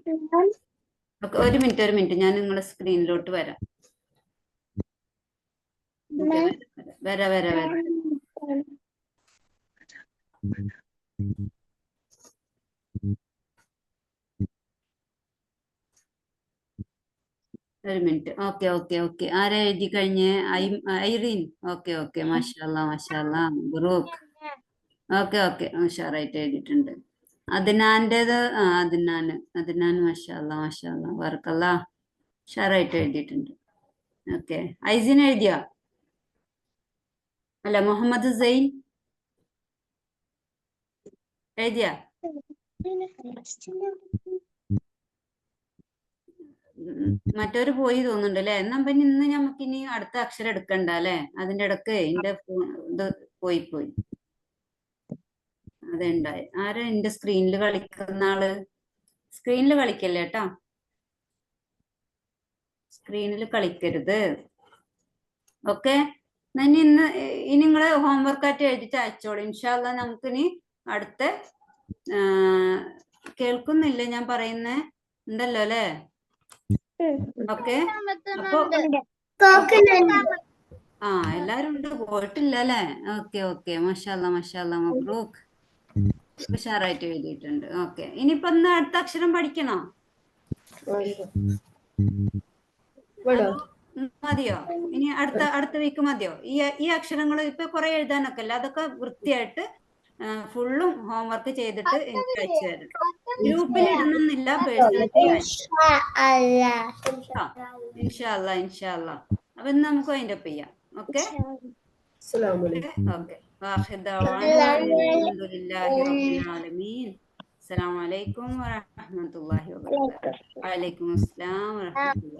ഒരു മിനിറ്റ് ഞാൻ നിങ്ങളുടെ സ്ക്രീനിലോട്ട് വരാം. വരാം. ഒരു മിനിറ്റ്. ഓക്കെ. ആരാ എഴുതി കഴിഞ്ഞേ? ഐറീൻ. ഓക്കെ. മാഷാല്ലാ. ഗ്രൂപ്പ്. ഓക്കെ. ഉഷാറായിട്ട് എഴുതിയിട്ടുണ്ട്. അദ്നാന്റേത് അദ്നാൻ മാഷാല്ലാ വർക്കല്ലാ. ഉഷാറായിട്ട് എഴുതിയിട്ടുണ്ട്. ഓക്കെ, ഐസിൻ എഴുതിയോ? അല്ല, മുഹമ്മദ് സൈൻ എഴുതിയാ? മറ്റൊരു പോയി തോന്നുന്നുണ്ട് അല്ലെ. എന്നാ പിന്നെ ഇന്ന് നമുക്കിനി അടുത്ത അക്ഷരം എടുക്കണ്ട അല്ലെ. അതിന്റെ ഇടക്ക് എന്റെ ഇത് പോയി അതുണ്ടായി. ആരാ എന്റെ സ്ക്രീനിൽ കളിക്കുന്ന ആള്? സ്ക്രീനിൽ കളിക്കല്ലേ കേട്ടാ, സ്ക്രീനിൽ കളിക്കരുത്. ഓക്കെ, ഇനി നിങ്ങള് ഹോംവർക്ക് ആയിട്ട് എഴുതിട്ട് അയച്ചോളൂ. ഇൻഷാല്ലാ നമുക്കിനി അടുത്ത കേൾക്കുന്നില്ലേ ഞാൻ പറയുന്നേ? ഉണ്ടല്ലോ അല്ലേ? ഓക്കെ, എല്ലാരും ഉണ്ട്, പോയിട്ടില്ല അല്ലേ? ഓക്കെ. മാഷാല്ലാ മബ്രൂക്ക്. ഉഷാറായിട്ട് എഴുതിയിട്ടുണ്ട്. ഓക്കെ, ഇനിയിപ്പോ ഇന്ന് അടുത്ത അക്ഷരം പഠിക്കണോ? മതിയോ? ഇനി അടുത്ത വീക്ക് മതിയോ? ഈ അക്ഷരങ്ങൾ ഇപ്പൊ കുറെ എഴുതാനൊക്കെ അല്ല, അതൊക്കെ വൃത്തിയായിട്ട് ഫുള്ളും ഹോംവർക്ക് ചെയ്തിട്ട് എനിക്ക് അയച്ചു തരണം. ഗ്രൂപ്പിൽ ഇടണമെന്നില്ല, പേഴ്സണലി ഇൻഷാല്ലാ. അപ്പൊ ഇന്ന് നമുക്ക് അതിന്റെ ഒപ്പ് ചെയ്യാം. ഓക്കെ. അസ്സലാമു അലൈക്കും വറഹ്മത്തുള്ളാഹി വബറകാതുഹു. വഅലൈക്കും അസ്സലാം വറഹ്മത്തുള്ളാഹി.